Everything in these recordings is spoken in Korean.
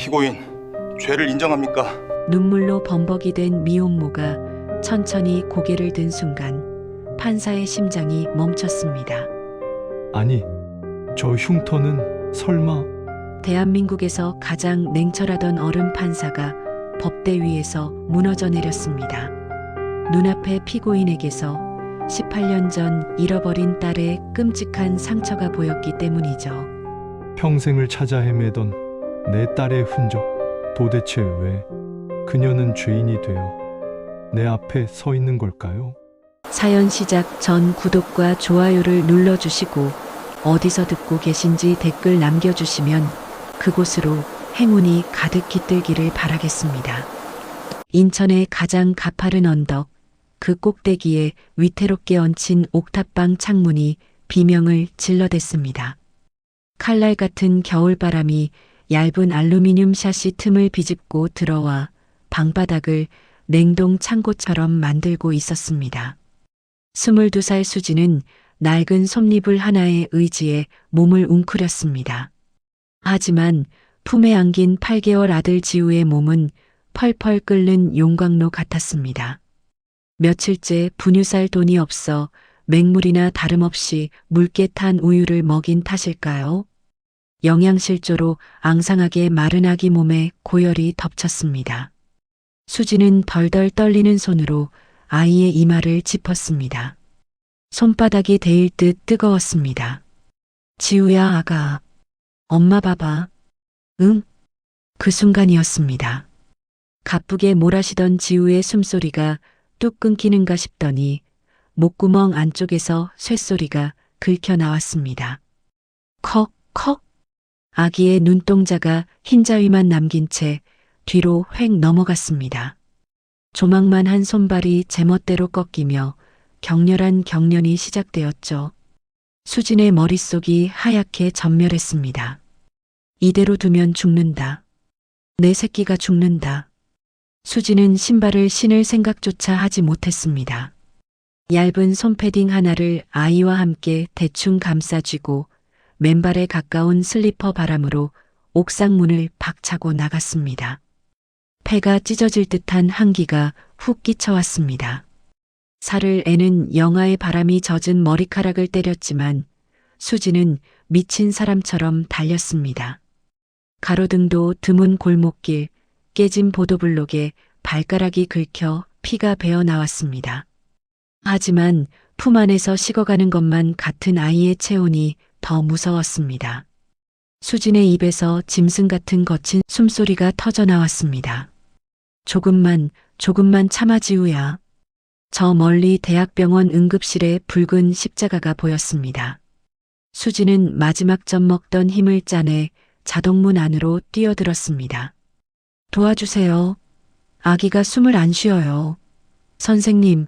피고인, 죄를 인정합니까? 눈물로 범벅이 된 미혼모가 천천히 고개를 든 순간 판사의 심장이 멈췄습니다. 아니, 저 흉터는 설마... 대한민국에서 가장 냉철하던 어른 판사가 법대 위에서 무너져 내렸습니다. 눈앞의 피고인에게서 18년 전 잃어버린 딸의 끔찍한 상처가 보였기 때문이죠. 평생을 찾아 헤매던 내 딸의 흔적. 도대체 왜 그녀는 죄인이 되어 내 앞에 서 있는 걸까요? 사연 시작 전 구독과 좋아요를 눌러주시고 어디서 듣고 계신지 댓글 남겨주시면 그곳으로 행운이 가득 깃들기를 바라겠습니다. 인천의 가장 가파른 언덕, 그 꼭대기에 위태롭게 얹힌 옥탑방 창문이 비명을 질러댔습니다. 칼날 같은 겨울바람이 얇은 알루미늄 샤시 틈을 비집고 들어와 방바닥을 냉동 창고처럼 만들고 있었습니다. 22살 수지는 낡은 솜니불 하나의 의지에 몸을 웅크렸습니다. 하지만 품에 안긴 8개월 아들 지우의 몸은 펄펄 끓는 용광로 같았습니다. 며칠째 분유 살 돈이 없어 맹물이나 다름없이 묽게 탄 우유를 먹인 탓일까요? 영양실조로 앙상하게 마른 아기 몸에 고열이 덮쳤습니다. 수지는 덜덜 떨리는 손으로 아이의 이마를 짚었습니다. 손바닥이 데일 듯 뜨거웠습니다. 지우야, 아가. 엄마 봐봐. 응? 그 순간이었습니다. 가쁘게 몰아쉬던 지우의 숨소리가 뚝 끊기는가 싶더니 목구멍 안쪽에서 쇳소리가 긁혀 나왔습니다. 컥, 컥. 아기의 눈동자가 흰자위만 남긴 채 뒤로 획 넘어갔습니다. 조망만 한 손발이 제멋대로 꺾이며 격렬한 경련이 시작되었죠. 수진의 머릿속이 하얗게 전멸했습니다. 이대로 두면 죽는다. 내 새끼가 죽는다. 수진은 신발을 신을 생각조차 하지 못했습니다. 얇은 손패딩 하나를 아이와 함께 대충 감싸쥐고 맨발에 가까운 슬리퍼 바람으로 옥상 문을 박차고 나갔습니다. 폐가 찢어질 듯한 한기가 훅 끼쳐왔습니다. 살을 애는 영하의 바람이 젖은 머리카락을 때렸지만 수지는 미친 사람처럼 달렸습니다. 가로등도 드문 골목길, 깨진 보도블록에 발가락이 긁혀 피가 배어 나왔습니다. 하지만 품 안에서 식어가는 것만 같은 아이의 체온이 더 무서웠습니다. 수진의 입에서 짐승 같은 거친 숨소리가 터져 나왔습니다. 조금만 참아 지우야. 저 멀리 대학병원 응급실에 붉은 십자가가 보였습니다. 수지는 마지막 점 먹던 힘을 짜내 자동문 안으로 뛰어들었습니다. 도와주세요. 아기가 숨을 안 쉬어요. 선생님.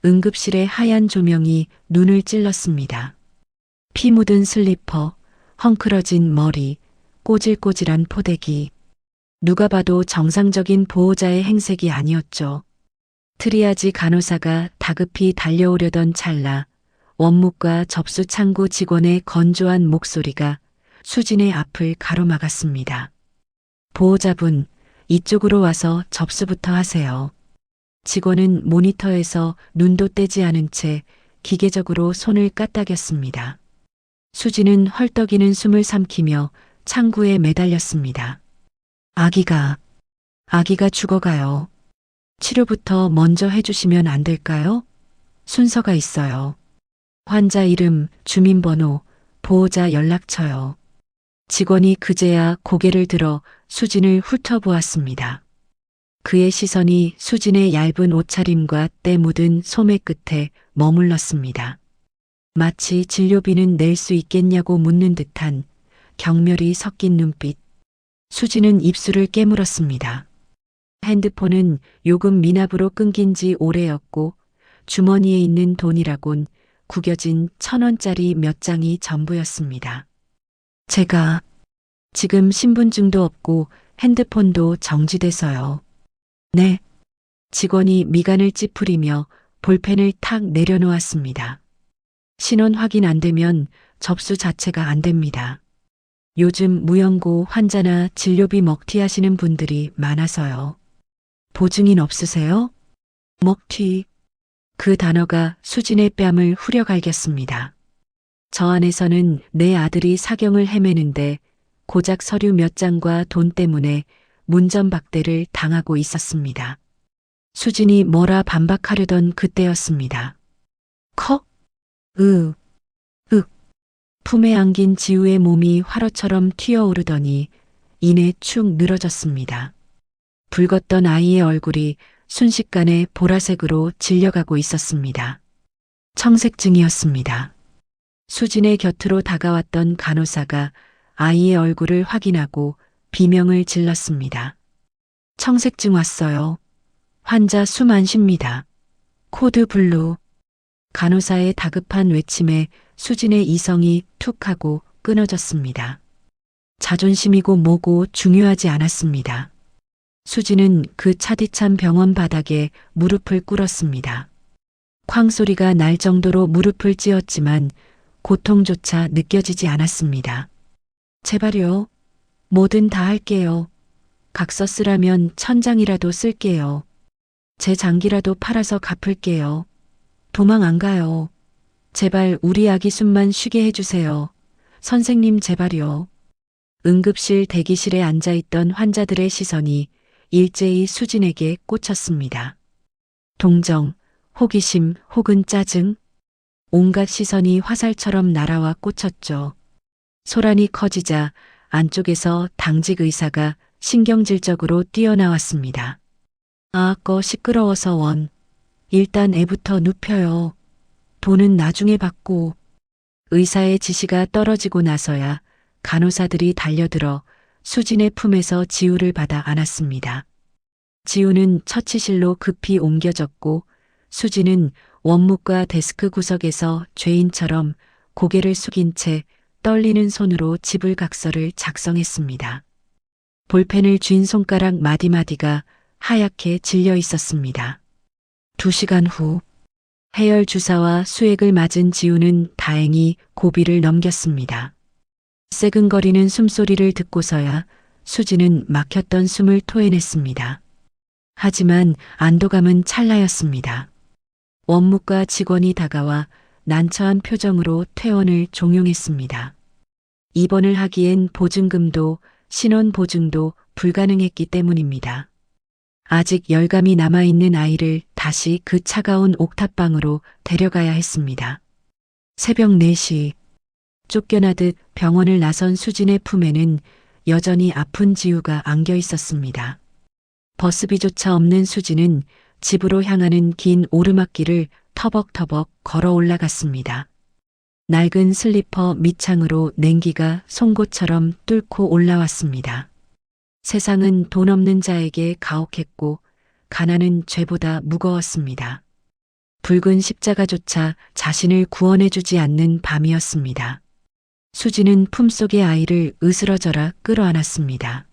응급실의 하얀 조명이 눈을 찔렀습니다. 피 묻은 슬리퍼, 헝클어진 머리, 꼬질꼬질한 포대기. 누가 봐도 정상적인 보호자의 행색이 아니었죠. 트리아지 간호사가 다급히 달려오려던 찰나 원무과 접수 창구 직원의 건조한 목소리가 수진의 앞을 가로막았습니다. 보호자분, 이쪽으로 와서 접수부터 하세요. 직원은 모니터에서 눈도 떼지 않은 채 기계적으로 손을 까딱였습니다. 수지는 헐떡이는 숨을 삼키며 창구에 매달렸습니다. 아기가 죽어가요. 치료부터 먼저 해주시면 안 될까요? 순서가 있어요. 환자 이름, 주민번호, 보호자 연락처요. 직원이 그제야 고개를 들어 수진을 훑어보았습니다. 그의 시선이 수진의 얇은 옷차림과 때 묻은 소매 끝에 머물렀습니다. 마치 진료비는 낼 수 있겠냐고 묻는 듯한 경멸이 섞인 눈빛. 수진은 입술을 깨물었습니다. 핸드폰은 요금 미납으로 끊긴 지 오래였고 주머니에 있는 돈이라곤 구겨진 1,000원짜리 몇 장이 전부였습니다. 제가 지금 신분증도 없고 핸드폰도 정지돼서요. 네. 직원이 미간을 찌푸리며 볼펜을 탁 내려놓았습니다. 신원 확인 안 되면 접수 자체가 안 됩니다. 요즘 무연고 환자나 진료비 먹튀하시는 분들이 많아서요. 보증인 없으세요? 먹튀. 그 단어가 수진의 뺨을 후려갈겼습니다. 저 안에서는 내 아들이 사경을 헤매는데 고작 서류 몇 장과 돈 때문에 문전박대를 당하고 있었습니다. 수진이 뭐라 반박하려던 그때였습니다. 컥? 윽. 품에 안긴 지우의 몸이 화로처럼 튀어오르더니 이내 축 늘어졌습니다. 붉었던 아이의 얼굴이 순식간에 보라색으로 질려가고 있었습니다. 청색증이었습니다. 수진의 곁으로 다가왔던 간호사가 아이의 얼굴을 확인하고 비명을 질렀습니다. 청색증 왔어요. 환자 숨 안 쉽니다. 코드 블루. 간호사의 다급한 외침에 수진의 이성이 툭 하고 끊어졌습니다. 자존심이고 뭐고 중요하지 않았습니다. 수진은 그 차디찬 병원 바닥에 무릎을 꿇었습니다. 쾅소리가 날 정도로 무릎을 찧었지만 고통조차 느껴지지 않았습니다. 제발요. 뭐든 다 할게요. 각서 쓰라면 1000장이라도 쓸게요. 제 장기라도 팔아서 갚을게요. 도망 안 가요. 제발 우리 아기 숨만 쉬게 해주세요. 선생님 제발요. 응급실 대기실에 앉아있던 환자들의 시선이 일제히 수진에게 꽂혔습니다. 동정, 호기심 혹은 짜증? 온갖 시선이 화살처럼 날아와 꽂혔죠. 소란이 커지자 안쪽에서 당직 의사가 신경질적으로 뛰어나왔습니다. 거 시끄러워서 원. 일단 애부터 눕혀요. 돈은 나중에 받고. 의사의 지시가 떨어지고 나서야 간호사들이 달려들어 수진의 품에서 지우를 받아 안았습니다. 지우는 처치실로 급히 옮겨졌고 수진은 원무과 데스크 구석에서 죄인처럼 고개를 숙인 채 떨리는 손으로 지불각서를 작성했습니다. 볼펜을 쥔 손가락 마디마디가 하얗게 질려 있었습니다. 2시간 후 해열 주사와 수액을 맞은 지우는 다행히 고비를 넘겼습니다. 새근거리는 숨소리를 듣고서야 수진은 막혔던 숨을 토해냈습니다. 하지만 안도감은 찰나였습니다. 원무과 직원이 다가와 난처한 표정으로 퇴원을 종용했습니다. 입원을 하기엔 보증금도 신원보증도 불가능했기 때문입니다. 아직 열감이 남아있는 아이를 다시 그 차가운 옥탑방으로 데려가야 했습니다. 새벽 4시 쫓겨나듯 병원을 나선 수진의 품에는 여전히 아픈 지우가 안겨 있었습니다. 버스비조차 없는 수진은 집으로 향하는 긴 오르막길을 터벅터벅 걸어 올라갔습니다. 낡은 슬리퍼 밑창으로 냉기가 송곳처럼 뚫고 올라왔습니다. 세상은 돈 없는 자에게 가혹했고 가난은 죄보다 무거웠습니다. 붉은 십자가조차 자신을 구원해주지 않는 밤이었습니다. 수지는 품속의 아이를 으스러져라 끌어안았습니다.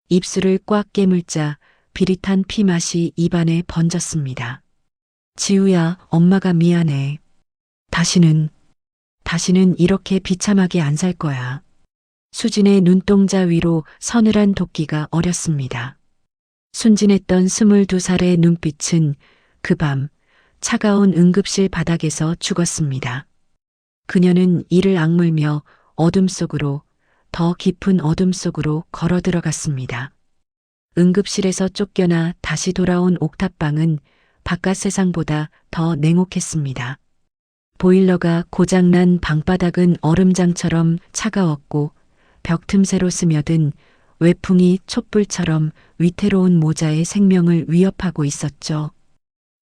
입술을 꽉 깨물자 비릿한 피맛이 입안에 번졌습니다. 지우야, 엄마가 미안해. 다시는 이렇게 비참하게 안 살 거야. 수진의 눈동자 위로 서늘한 도끼가 어렸습니다. 순진했던 22살의 눈빛은 그 밤 차가운 응급실 바닥에서 죽었습니다. 그녀는 이를 악물며 어둠 속으로, 더 깊은 어둠 속으로 걸어 들어갔습니다. 응급실에서 쫓겨나 다시 돌아온 옥탑방은 바깥 세상보다 더 냉혹했습니다. 보일러가 고장난 방바닥은 얼음장처럼 차가웠고 벽 틈새로 스며든 외풍이 촛불처럼 위태로운 모자의 생명을 위협하고 있었죠.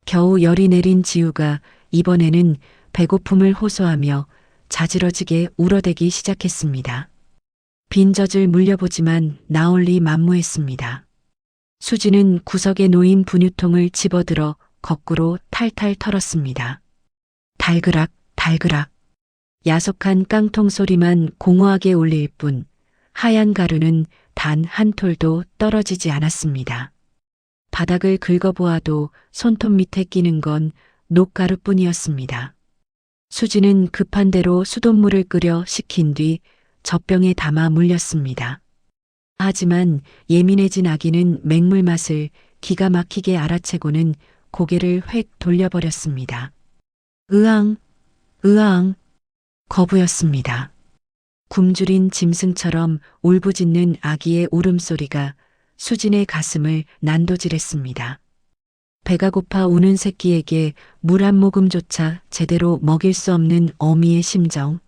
겨우 열이 내린 지우가 이번에는 배고픔을 호소하며 자지러지게 울어대기 시작했습니다. 빈 젖을 물려보지만 나올리 만무했습니다. 수지는 구석에 놓인 분유통을 집어들어 거꾸로 탈탈 털었습니다. 달그락 달그락 야속한 깡통 소리만 공허하게 울릴 뿐 하얀 가루는 단 한 톨도 떨어지지 않았습니다. 바닥을 긁어보아도 손톱 밑에 끼는 건 녹가루뿐이었습니다. 수지는 급한 대로 수돗물을 끓여 식힌 뒤 젖병에 담아 물렸습니다. 하지만 예민해진 아기는 맹물 맛을 기가 막히게 알아채고는 고개를 획 돌려버렸습니다. 으앙, 으앙, 거부였습니다. 굶주린 짐승처럼 울부짖는 아기의 울음소리가 수진의 가슴을 난도질했습니다. 배가 고파 우는 새끼에게 물 한 모금조차 제대로 먹일 수 없는 어미의 심정.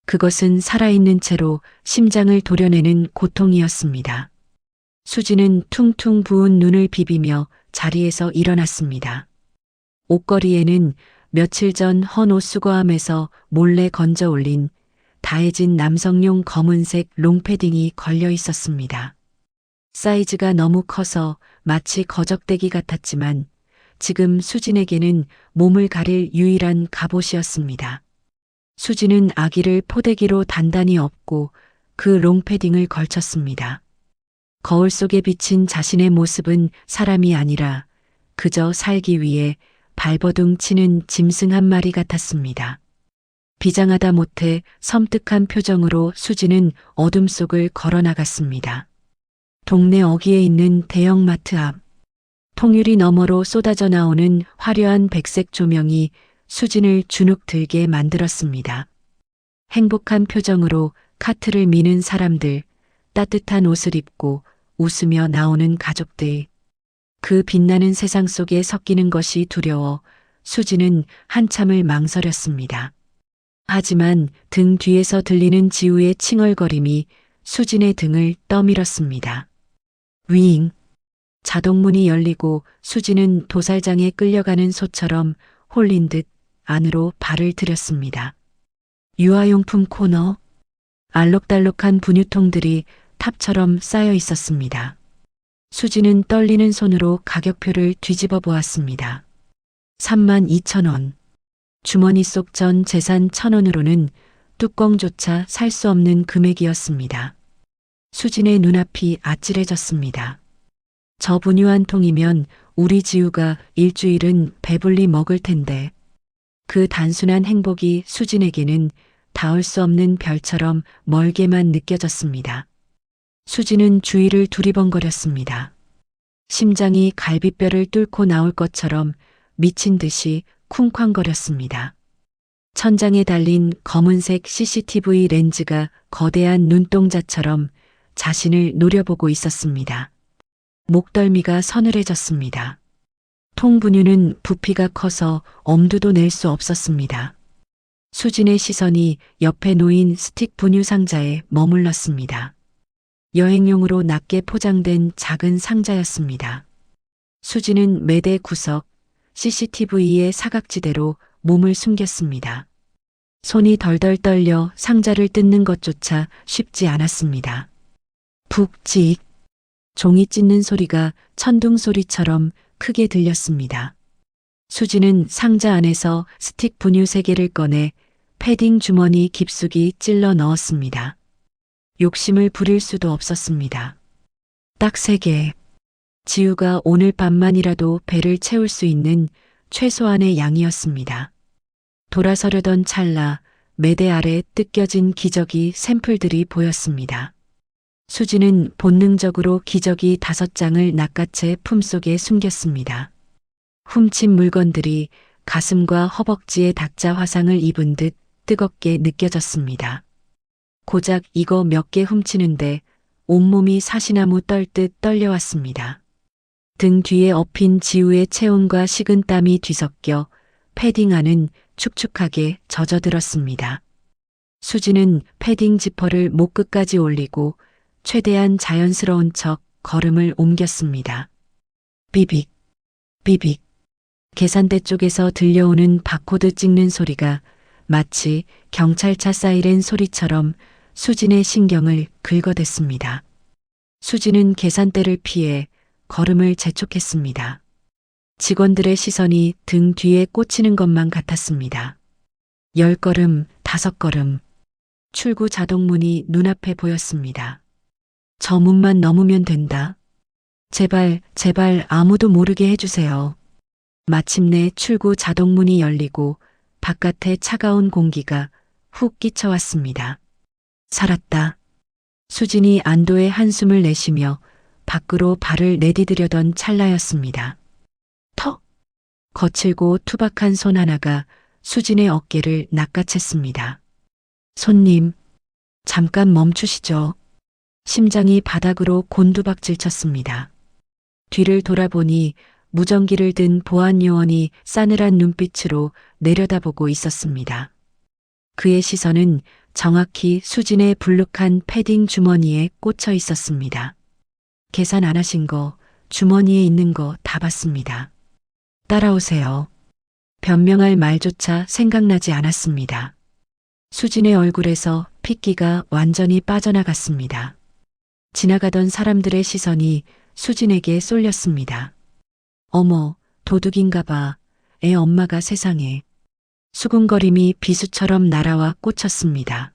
그것은 살아있는 채로 심장을 도려내는 고통이었습니다. 수지는 퉁퉁 부은 눈을 비비며 자리에서 일어났습니다. 옷걸이에는 며칠 전 헌 옷 수거함에서 몰래 건져 올린 다해진 남성용 검은색 롱패딩이 걸려 있었습니다. 사이즈가 너무 커서 마치 거적대기 같았지만 지금 수진에게는 몸을 가릴 유일한 갑옷이었습니다. 수진은 아기를 포대기로 단단히 업고 그 롱패딩을 걸쳤습니다. 거울 속에 비친 자신의 모습은 사람이 아니라 그저 살기 위해 발버둥 치는 짐승 한 마리 같았습니다. 비장하다 못해 섬뜩한 표정으로 수진은 어둠 속을 걸어 나갔습니다. 동네 어귀에 있는 대형마트 앞. 통유리 너머로 쏟아져 나오는 화려한 백색 조명이 수진을 주눅 들게 만들었습니다. 행복한 표정으로 카트를 미는 사람들, 따뜻한 옷을 입고 웃으며 나오는 가족들. 그 빛나는 세상 속에 섞이는 것이 두려워 수진은 한참을 망설였습니다. 하지만 등 뒤에서 들리는 지우의 칭얼거림이 수진의 등을 떠밀었습니다. 윙! 자동문이 열리고 수진은 도살장에 끌려가는 소처럼 홀린 듯 안으로 발을 들였습니다. 유아용품 코너. 알록달록한 분유통들이 탑처럼 쌓여 있었습니다. 수진은 떨리는 손으로 가격표를 뒤집어 보았습니다. 32,000원. 주머니 속 전 재산 1,000원으로는 뚜껑조차 살 수 없는 금액이었습니다. 수진의 눈앞이 아찔해졌습니다. 저 분유 한 통이면 우리 지우가 일주일은 배불리 먹을 텐데. 그 단순한 행복이 수진에게는 닿을 수 없는 별처럼 멀게만 느껴졌습니다. 수진은 주위를 두리번거렸습니다. 심장이 갈비뼈를 뚫고 나올 것처럼 미친 듯이 쿵쾅거렸습니다. 천장에 달린 검은색 CCTV 렌즈가 거대한 눈동자처럼 자신을 노려보고 있었습니다. 목덜미가 서늘해졌습니다. 통분유는 부피가 커서 엄두도 낼 수 없었습니다. 수진의 시선이 옆에 놓인 스틱 분유 상자에 머물렀습니다. 여행용으로 낮게 포장된 작은 상자였습니다. 수진은 매대 구석, CCTV의 사각지대로 몸을 숨겼습니다. 손이 덜덜 떨려 상자를 뜯는 것조차 쉽지 않았습니다. 푹찍! 종이 찢는 소리가 천둥 소리처럼 크게 들렸습니다. 수지는 상자 안에서 스틱 분유 3개를 꺼내 패딩 주머니 깊숙이 찔러 넣었습니다. 욕심을 부릴 수도 없었습니다. 딱 3개. 지우가 오늘 밤만이라도 배를 채울 수 있는 최소한의 양이었습니다. 돌아서려던 찰나 매대 아래 뜯겨진 기저귀 샘플들이 보였습니다. 수지는 본능적으로 기저귀 5장을 낚아채 품속에 숨겼습니다. 훔친 물건들이 가슴과 허벅지에 닥자 화상을 입은 듯 뜨겁게 느껴졌습니다. 고작 이거 몇 개 훔치는데 온몸이 사시나무 떨듯 떨려왔습니다. 등 뒤에 엎인 지우의 체온과 식은 땀이 뒤섞여 패딩 안은 축축하게 젖어들었습니다. 수지는 패딩 지퍼를 목 끝까지 올리고 최대한 자연스러운 척 걸음을 옮겼습니다. 비빅, 비빅. 계산대 쪽에서 들려오는 바코드 찍는 소리가 마치 경찰차 사이렌 소리처럼 수진의 신경을 긁어댔습니다. 수진은 계산대를 피해 걸음을 재촉했습니다. 직원들의 시선이 등 뒤에 꽂히는 것만 같았습니다. 10걸음, 5걸음. 출구 자동문이 눈앞에 보였습니다. 저 문만 넘으면 된다. 제발, 제발 아무도 모르게 해주세요. 마침내 출구 자동문이 열리고 바깥에 차가운 공기가 훅 끼쳐왔습니다. 살았다. 수진이 안도의 한숨을 내쉬며 밖으로 발을 내디디려던 찰나였습니다. 턱! 거칠고 투박한 손 하나가 수진의 어깨를 낚아챘습니다. 손님, 잠깐 멈추시죠. 심장이 바닥으로 곤두박질 쳤습니다. 뒤를 돌아보니 무전기를 든 보안 요원이 싸늘한 눈빛으로 내려다보고 있었습니다. 그의 시선은 정확히 수진의 불룩한 패딩 주머니에 꽂혀 있었습니다. 계산 안 하신 거, 주머니에 있는 거 다 봤습니다. 따라오세요. 변명할 말조차 생각나지 않았습니다. 수진의 얼굴에서 핏기가 완전히 빠져나갔습니다. 지나가던 사람들의 시선이 수진에게 쏠렸습니다. 어머, 도둑인가 봐. 애 엄마가 세상에. 수군거림이 비수처럼 날아와 꽂혔습니다.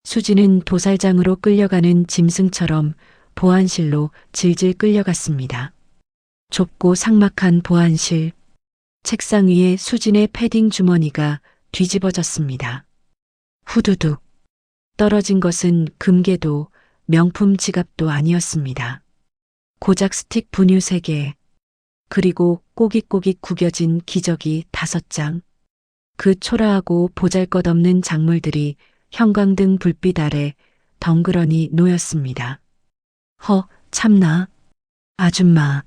수진은 도살장으로 끌려가는 짐승처럼 보안실로 질질 끌려갔습니다. 좁고 삭막한 보안실. 책상 위에 수진의 패딩 주머니가 뒤집어졌습니다. 후두둑. 떨어진 것은 금괴도 명품 지갑도 아니었습니다. 고작 스틱 분유 3개. 그리고 꼬깃꼬깃 구겨진 기저귀 5장. 그 초라하고 보잘것없는 작물들이 형광등 불빛 아래 덩그러니 놓였습니다. 참나. 아줌마.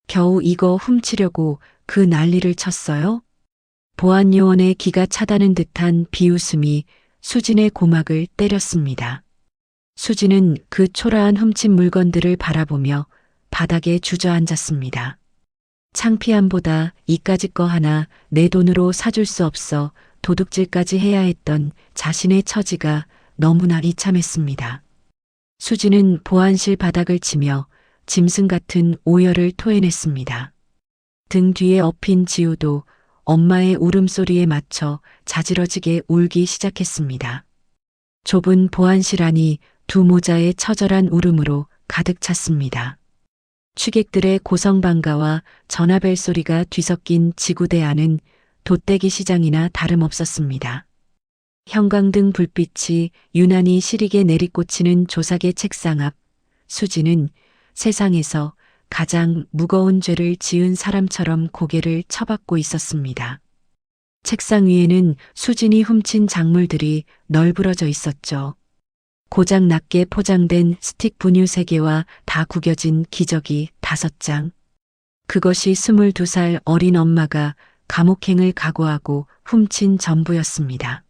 겨우 이거 훔치려고 그 난리를 쳤어요? 보안 요원의 기가 차다는 듯한 비웃음이 수진의 고막을 때렸습니다. 수진은 그 초라한 훔친 물건들을 바라보며 바닥에 주저앉았습니다. 창피함보다 이까짓 거 하나 내 돈으로 사줄 수 없어 도둑질까지 해야 했던 자신의 처지가 너무나 비참했습니다. 수진은 보안실 바닥을 치며 짐승 같은 오열을 토해냈습니다. 등 뒤에 엎인 지우도 엄마의 울음소리에 맞춰 자지러지게 울기 시작했습니다. 좁은 보안실 안이 두 모자의 처절한 울음으로 가득 찼습니다. 취객들의 고성방가와 전화벨 소리가 뒤섞인 지구대 안은 돛대기 시장이나 다름없었습니다. 형광등 불빛이 유난히 시리게 내리꽂히는 조사계 책상 앞, 수진은 세상에서 가장 무거운 죄를 지은 사람처럼 고개를 쳐박고 있었습니다. 책상 위에는 수진이 훔친 작물들이 널브러져 있었죠. 고작 낮게 포장된 스틱 분유 3개와 다 구겨진 기저귀 5장. 그것이 22살 어린 엄마가 감옥행을 각오하고 훔친 전부였습니다.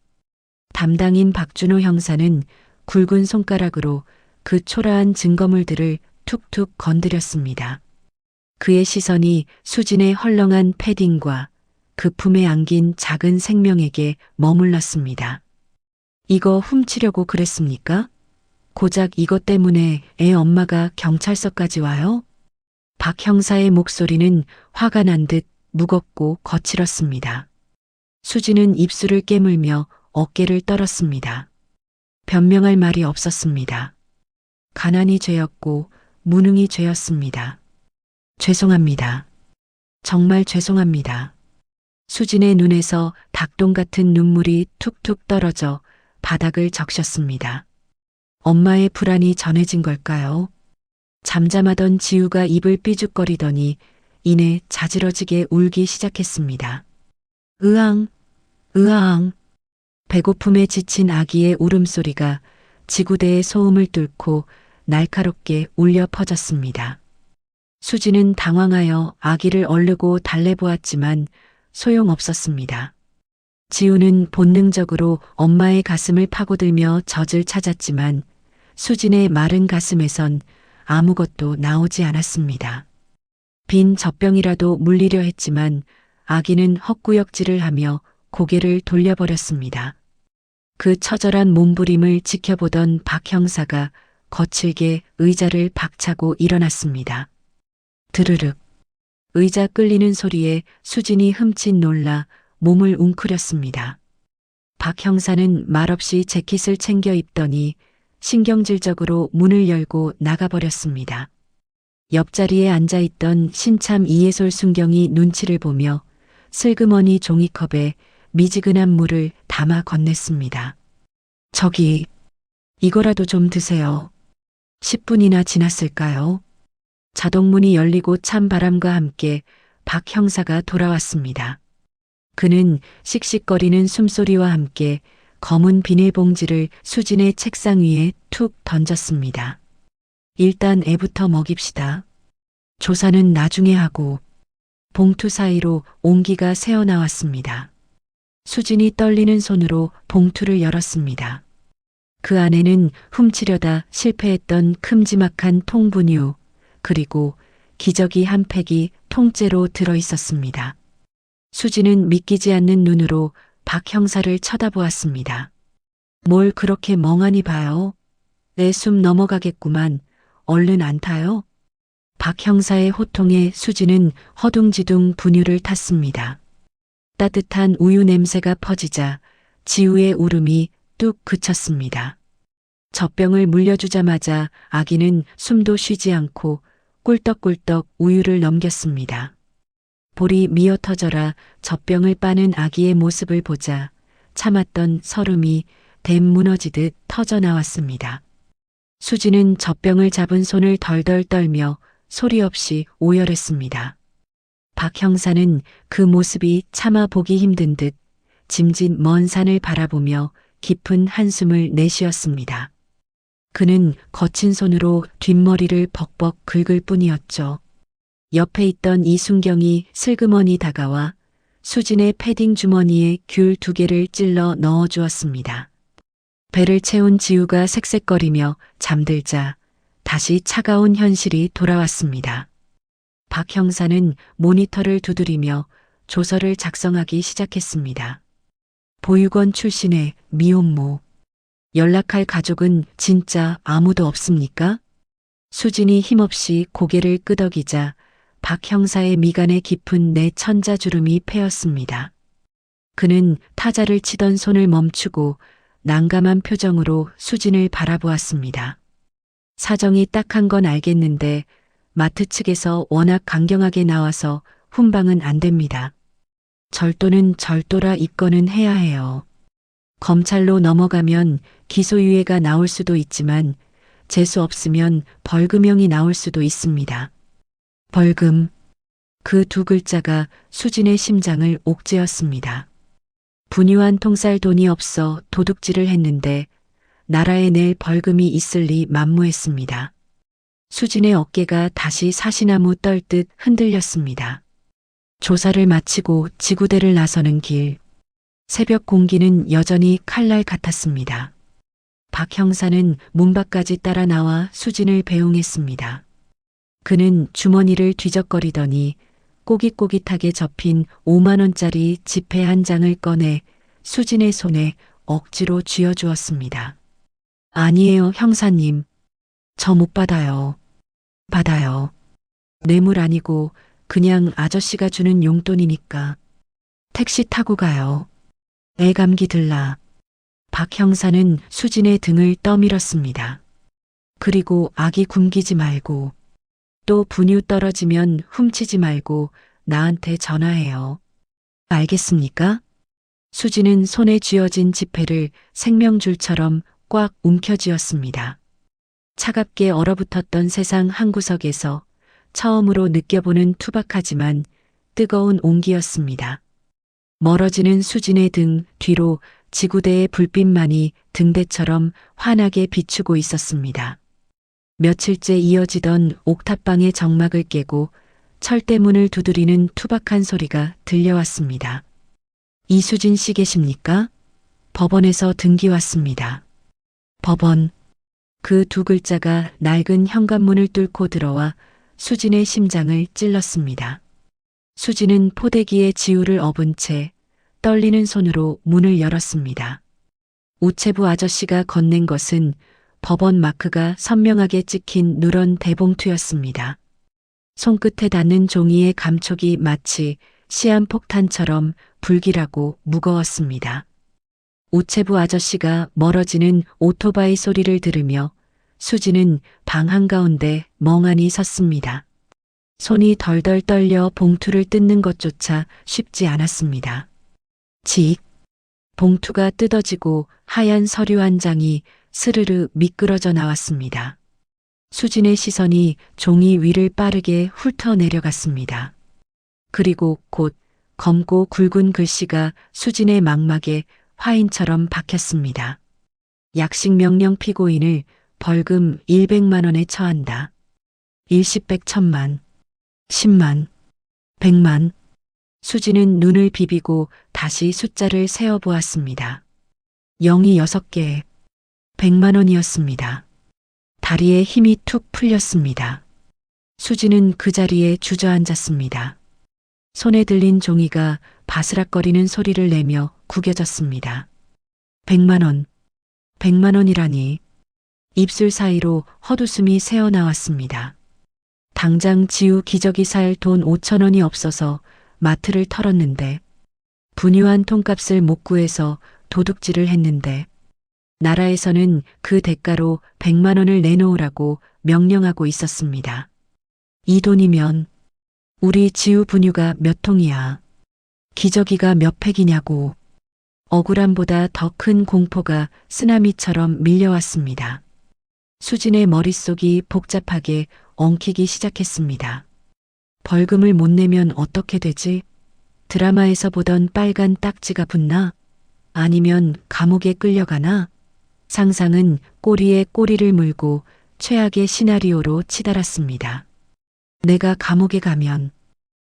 담당인 박준호 형사는 굵은 손가락으로 그 초라한 증거물들을 툭툭 건드렸습니다. 그의 시선이 수진의 헐렁한 패딩과 그 품에 안긴 작은 생명에게 머물렀습니다. 이거 훔치려고 그랬습니까? 고작 이것 때문에 애 엄마가 경찰서까지 와요? 박 형사의 목소리는 화가 난 듯 무겁고 거칠었습니다. 수진은 입술을 깨물며 어깨를 떨었습니다. 변명할 말이 없었습니다. 가난이 죄였고 무능이 죄였습니다. 죄송합니다. 정말 죄송합니다. 수진의 눈에서 닭똥 같은 눈물이 툭툭 떨어져 바닥을 적셨습니다. 엄마의 불안이 전해진 걸까요? 잠잠하던 지우가 입을 삐죽거리더니 이내 자지러지게 울기 시작했습니다. 으앙, 으앙. 배고픔에 지친 아기의 울음소리가 지구대의 소음을 뚫고 날카롭게 울려 퍼졌습니다. 수진은 당황하여 아기를 얼르고 달래보았지만 소용없었습니다. 지우는 본능적으로 엄마의 가슴을 파고들며 젖을 찾았지만 수진의 마른 가슴에선 아무것도 나오지 않았습니다. 빈 젖병이라도 물리려 했지만 아기는 헛구역질을 하며 고개를 돌려버렸습니다. 그 처절한 몸부림을 지켜보던 박 형사가 거칠게 의자를 박차고 일어났습니다. 드르륵. 의자 끌리는 소리에 수진이 흠칫 놀라 몸을 웅크렸습니다. 박 형사는 말없이 재킷을 챙겨 입더니 신경질적으로 문을 열고 나가버렸습니다. 옆자리에 앉아있던 신참 이해솔 순경이 눈치를 보며 슬그머니 종이컵에 미지근한 물을 담아 건넸습니다. 저기, 이거라도 좀 드세요. 10분이나 지났을까요? 자동문이 열리고 찬 바람과 함께 박 형사가 돌아왔습니다. 그는 씩씩거리는 숨소리와 함께 검은 비닐봉지를 수진의 책상 위에 툭 던졌습니다. 일단 애부터 먹입시다. 조사는 나중에 하고. 봉투 사이로 온기가 새어나왔습니다. 수진이 떨리는 손으로 봉투를 열었습니다. 그 안에는 훔치려다 실패했던 큼지막한 통분유, 그리고 기저귀 한 팩이 통째로 들어 있었습니다. 수진은 믿기지 않는 눈으로 박 형사를 쳐다보았습니다. 뭘 그렇게 멍하니 봐요? 내 숨 넘어가겠구만. 얼른 안 타요? 박 형사의 호통에 수진은 허둥지둥 분유를 탔습니다. 따뜻한 우유 냄새가 퍼지자 지우의 울음이 뚝 그쳤습니다. 젖병을 물려주자마자 아기는 숨도 쉬지 않고 꿀떡꿀떡 우유를 넘겼습니다. 볼이 미어 터져라 젖병을 빠는 아기의 모습을 보자 참았던 설움이 댐 무너지듯 터져 나왔습니다. 수지는 젖병을 잡은 손을 덜덜 떨며 소리 없이 오열했습니다. 박 형사는 그 모습이 차마 보기 힘든 듯 짐짓 먼 산을 바라보며 깊은 한숨을 내쉬었습니다. 그는 거친 손으로 뒷머리를 벅벅 긁을 뿐이었죠. 옆에 있던 이순경이 슬그머니 다가와 수진의 패딩 주머니에 귤 2개를 찔러 넣어주었습니다. 배를 채운 지우가 색색거리며 잠들자 다시 차가운 현실이 돌아왔습니다. 박 형사는 모니터를 두드리며 조서를 작성하기 시작했습니다. 보육원 출신의 미혼모. 연락할 가족은 진짜 아무도 없습니까? 수진이 힘없이 고개를 끄덕이자 박 형사의 미간에 깊은 내 천자주름이 패였습니다. 그는 타자를 치던 손을 멈추고 난감한 표정으로 수진을 바라보았습니다. 사정이 딱한 건 알겠는데 마트 측에서 워낙 강경하게 나와서 훈방은 안 됩니다. 절도는 절도라 입건은 해야 해요. 검찰로 넘어가면 기소유예가 나올 수도 있지만 재수 없으면 벌금형이 나올 수도 있습니다. 벌금. 그 2글자가 수진의 심장을 옥죄었습니다. 분유한 통살 돈이 없어 도둑질을 했는데 나라에 낼 벌금이 있을 리 만무했습니다. 수진의 어깨가 다시 사시나무 떨듯 흔들렸습니다. 조사를 마치고 지구대를 나서는 길. 새벽 공기는 여전히 칼날 같았습니다. 박 형사는 문 밖까지 따라 나와 수진을 배웅했습니다. 그는 주머니를 뒤적거리더니 꼬깃꼬깃하게 접힌 5만 원짜리 지폐 한 장을 꺼내 수진의 손에 억지로 쥐어주었습니다. 아니에요, 형사님. 저 못 받아요. 받아요. 뇌물 아니고 그냥 아저씨가 주는 용돈이니까. 택시 타고 가요. 애 감기 들라. 박 형사는 수진의 등을 떠밀었습니다. 그리고 아기 굶기지 말고 또 분유 떨어지면 훔치지 말고 나한테 전화해요. 알겠습니까? 수진은 손에 쥐어진 지폐를 생명줄처럼 꽉 움켜쥐었습니다. 차갑게 얼어붙었던 세상 한구석에서 처음으로 느껴보는 투박하지만 뜨거운 온기였습니다. 멀어지는 수진의 등 뒤로 지구대의 불빛만이 등대처럼 환하게 비추고 있었습니다. 며칠째 이어지던 옥탑방의 정막을 깨고 철대문을 두드리는 투박한 소리가 들려왔습니다. 이수진 씨 계십니까? 법원에서 등기 왔습니다. 법원. 그 2글자가 낡은 현관문을 뚫고 들어와 수진의 심장을 찔렀습니다. 수진은 포대기에 지우를 업은 채 떨리는 손으로 문을 열었습니다. 우체부 아저씨가 건넨 것은 법원 마크가 선명하게 찍힌 누런 대봉투였습니다. 손끝에 닿는 종이의 감촉이 마치 시한폭탄처럼 불길하고 무거웠습니다. 우체부 아저씨가 멀어지는 오토바이 소리를 들으며 수지는 방 한가운데 멍하니 섰습니다. 손이 덜덜 떨려 봉투를 뜯는 것조차 쉽지 않았습니다. 직! 봉투가 뜯어지고 하얀 서류 한 장이 스르르 미끄러져 나왔습니다. 수진의 시선이 종이 위를 빠르게 훑어 내려갔습니다. 그리고 곧 검고 굵은 글씨가 수진의 망막에 화인처럼 박혔습니다. 약식 명령 피고인을 벌금 100만 원에 처한다. 일십100 1000만, 10만, 100만. 수진은 눈을 비비고 다시 숫자를 세어 보았습니다. 0이 6개, 100만 원이었습니다. 다리에 힘이 툭 풀렸습니다. 수진은 그 자리에 주저앉았습니다. 손에 들린 종이가 바스락거리는 소리를 내며 구겨졌습니다. 100만 원, 100만 원이라니. 입술 사이로 헛웃음이 새어나왔습니다. 당장 지우 기저귀 살 돈 5천 원이 없어서 마트를 털었는데, 분유한 통값을 못 구해서 도둑질을 했는데, 나라에서는 그 대가로 100만 원을 내놓으라고 명령하고 있었습니다. 이 돈이면 우리 지우 분유가 몇 통이야? 기저귀가 몇 팩이냐고. 억울함보다 더 큰 공포가 쓰나미처럼 밀려왔습니다. 수진의 머릿속이 복잡하게 엉키기 시작했습니다. 벌금을 못 내면 어떻게 되지? 드라마에서 보던 빨간 딱지가 붙나? 아니면 감옥에 끌려가나? 상상은 꼬리에 꼬리를 물고 최악의 시나리오로 치달았습니다. 내가 감옥에 가면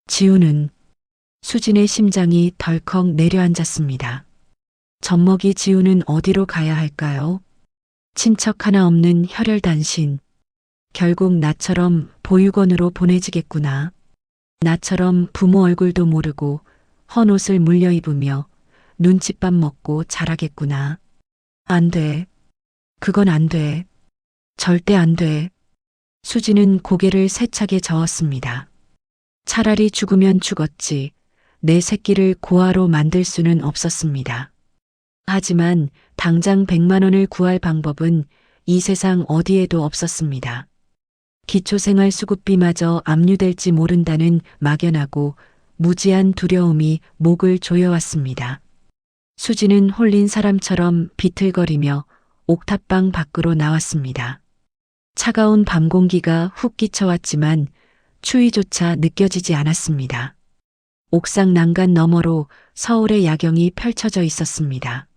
지우는. 수진의 심장이 덜컥 내려앉았습니다. 젖먹이 지우는 어디로 가야 할까요? 친척 하나 없는 혈혈단신. 결국 나처럼 보육원으로 보내지겠구나. 나처럼 부모 얼굴도 모르고 헌 옷을 물려 입으며 눈칫밥 먹고 자라겠구나. 안 돼. 그건 안 돼. 절대 안 돼. 수진은 고개를 세차게 저었습니다. 차라리 죽으면 죽었지. 내 새끼를 고아로 만들 수는 없었습니다. 하지만 당장 100만 원을 구할 방법은 이 세상 어디에도 없었습니다. 기초생활수급비마저 압류될지 모른다는 막연하고 무지한 두려움이 목을 조여왔습니다. 수지는 홀린 사람처럼 비틀거리며 옥탑방 밖으로 나왔습니다. 차가운 밤 공기가 훅 끼쳐왔지만 추위조차 느껴지지 않았습니다. 옥상 난간 너머로 서울의 야경이 펼쳐져 있었습니다.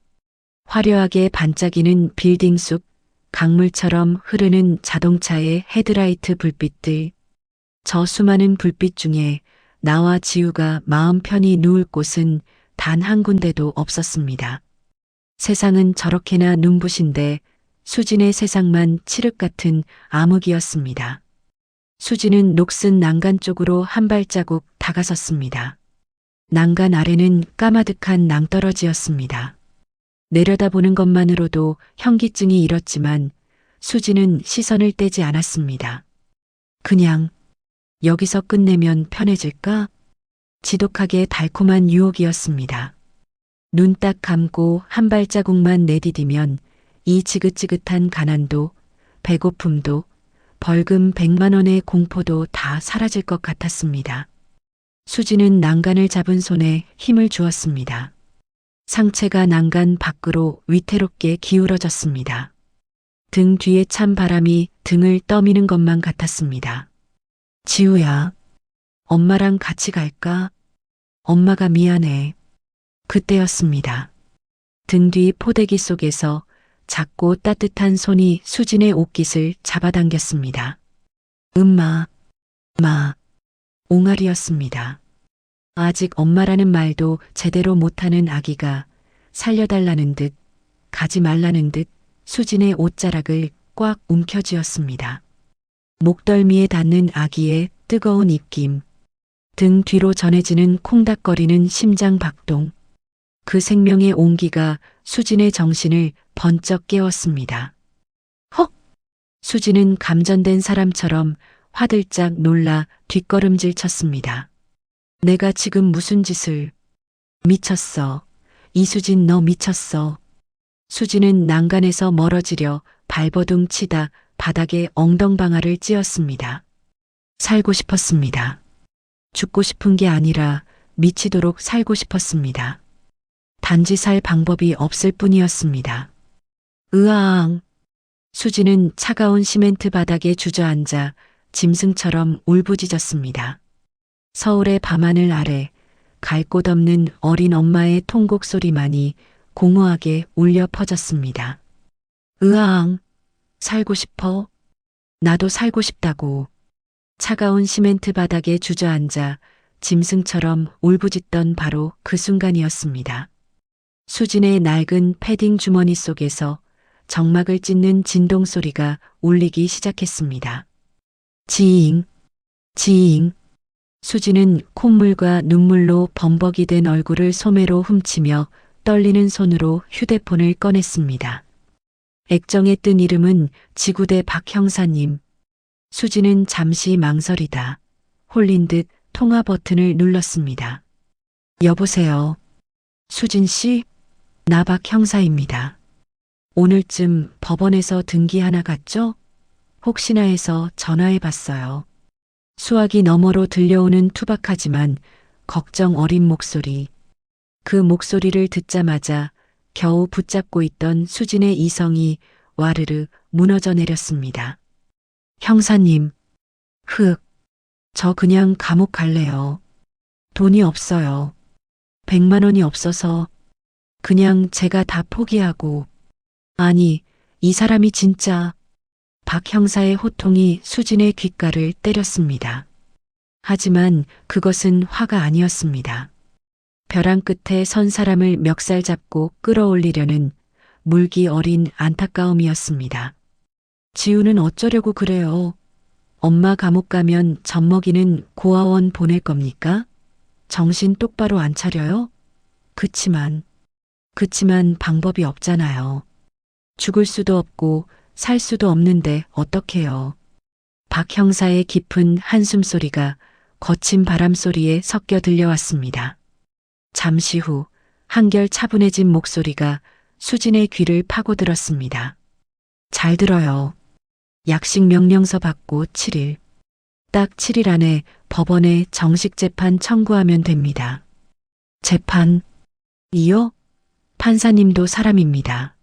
화려하게 반짝이는 빌딩 숲, 강물처럼 흐르는 자동차의 헤드라이트 불빛들. 저 수많은 불빛 중에 나와 지우가 마음 편히 누울 곳은 단 한 군데도 없었습니다. 세상은 저렇게나 눈부신데 수진의 세상만 칠흑 같은 암흑이었습니다. 수진은 녹슨 난간 쪽으로 한 발자국 다가섰습니다. 난간 아래는 까마득한 낭떠러지였습니다. 내려다보는 것만으로도 현기증이 일었지만 수진은 시선을 떼지 않았습니다. 그냥 여기서 끝내면 편해질까? 지독하게 달콤한 유혹이었습니다. 눈 딱 감고 한 발자국만 내디디면 이 지긋지긋한 가난도, 배고픔도, 벌금 100만 원의 공포도 다 사라질 것 같았습니다. 수진은 난간을 잡은 손에 힘을 주었습니다. 상체가 난간 밖으로 위태롭게 기울어졌습니다. 등 뒤에 찬 바람이 등을 떠미는 것만 같았습니다. 지우야, 엄마랑 같이 갈까? 엄마가 미안해. 그때였습니다. 등 뒤 포대기 속에서 작고 따뜻한 손이 수진의 옷깃을 잡아당겼습니다. 마, 옹알이였습니다. 아직 엄마라는 말도 제대로 못하는 아기가 살려달라는 듯 가지 말라는 듯 수진의 옷자락을 꽉 움켜쥐었습니다. 목덜미에 닿는 아기의 뜨거운 입김, 등 뒤로 전해지는 콩닥거리는 심장 박동, 그 생명의 온기가 수진의 정신을 번쩍 깨웠습니다. 헉! 수진은 감전된 사람처럼 화들짝 놀라 뒷걸음질 쳤습니다. 내가 지금 무슨 짓을... 미쳤어. 이수진 너 미쳤어. 수진은 난간에서 멀어지려 발버둥 치다 바닥에 엉덩방아를 찧었습니다. 살고 싶었습니다. 죽고 싶은 게 아니라 미치도록 살고 싶었습니다. 단지 살 방법이 없을 뿐이었습니다. 으아앙, 수지는 차가운 시멘트 바닥에 주저앉아 짐승처럼 울부짖었습니다. 서울의 밤하늘 아래 갈 곳 없는 어린 엄마의 통곡 소리만이 공허하게 울려 퍼졌습니다. 으앙, 살고 싶어. 나도 살고 싶다고. 차가운 시멘트 바닥에 주저앉아 짐승처럼 울부짖던 바로 그 순간이었습니다. 수진의 낡은 패딩 주머니 속에서 정막을 찢는 진동 소리가 울리기 시작했습니다. 지잉, 지잉. 수진은 콧물과 눈물로 범벅이 된 얼굴을 소매로 훔치며 떨리는 손으로 휴대폰을 꺼냈습니다. 액정에 뜬 이름은 지구대 박 형사님. 수진은 잠시 망설이다 홀린 듯 통화 버튼을 눌렀습니다. 여보세요. 수진 씨, 나 박 형사입니다. 오늘쯤 법원에서 등기 하나 갔죠? 혹시나 해서 전화해 봤어요. 수화기 너머로 들려오는 투박하지만 걱정 어린 목소리. 그 목소리를 듣자마자 겨우 붙잡고 있던 수진의 이성이 와르르 무너져 내렸습니다. 형사님, 저 그냥 감옥 갈래요. 돈이 없어요. 100만 원이 없어서 그냥 제가 다 포기하고. 아니, 이 사람이 진짜. 박 형사의 호통이 수진의 귓가를 때렸습니다. 하지만 그것은 화가 아니었습니다. 벼랑 끝에 선 사람을 멱살 잡고 끌어올리려는 물기 어린 안타까움이었습니다. 지우는 어쩌려고 그래요? 엄마 감옥 가면 젖먹이는 고아원 보낼 겁니까? 정신 똑바로 안 차려요? 그치만 방법이 없잖아요. 죽을 수도 없고 살 수도 없는데 어떡해요. 박 형사의 깊은 한숨 소리가 거친 바람 소리에 섞여 들려왔습니다. 잠시 후 한결 차분해진 목소리가 수진의 귀를 파고들었습니다. 잘 들어요. 약식 명령서 받고 7일. 딱 7일 안에 법원에 정식 재판 청구하면 됩니다. 재판? 이요? 판사님도 사람입니다.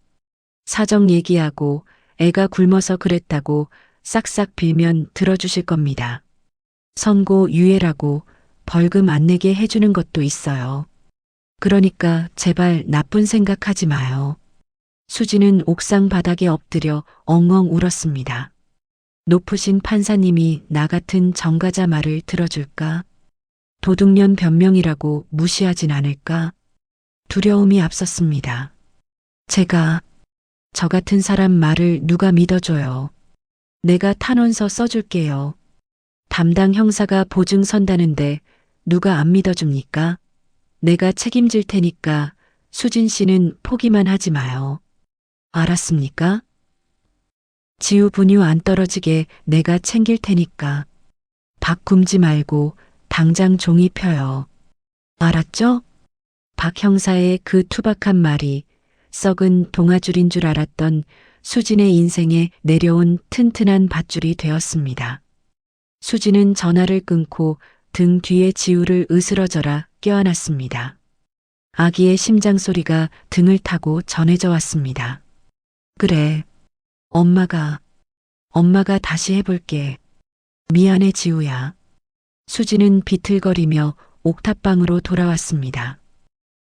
사정 얘기하고 애가 굶어서 그랬다고 싹싹 빌면 들어주실 겁니다. 선고 유예라고 벌금 안 내게 해주는 것도 있어요. 그러니까 제발 나쁜 생각하지 마요. 수지는 옥상 바닥에 엎드려 엉엉 울었습니다. 높으신 판사님이 나 같은 정가자 말을 들어줄까? 도둑년 변명이라고 무시하진 않을까? 두려움이 앞섰습니다. 저 같은 사람 말을 누가 믿어줘요. 내가 탄원서 써줄게요. 담당 형사가 보증 선다는데 누가 안 믿어줍니까? 내가 책임질 테니까 수진 씨는 포기만 하지 마요. 알았습니까? 지우 분유 안 떨어지게 내가 챙길 테니까. 박 굶지 말고 당장 종이 펴요. 알았죠? 박 형사의 그 투박한 말이 썩은 동아줄인 줄 알았던 수진의 인생에 내려온 튼튼한 밧줄이 되었습니다. 수진은 전화를 끊고 등 뒤에 지우를 으스러져라 껴안았습니다. 아기의 심장 소리가 등을 타고 전해져 왔습니다. 그래, 엄마가 다시 해볼게. 미안해 지우야. 수진은 비틀거리며 옥탑방으로 돌아왔습니다.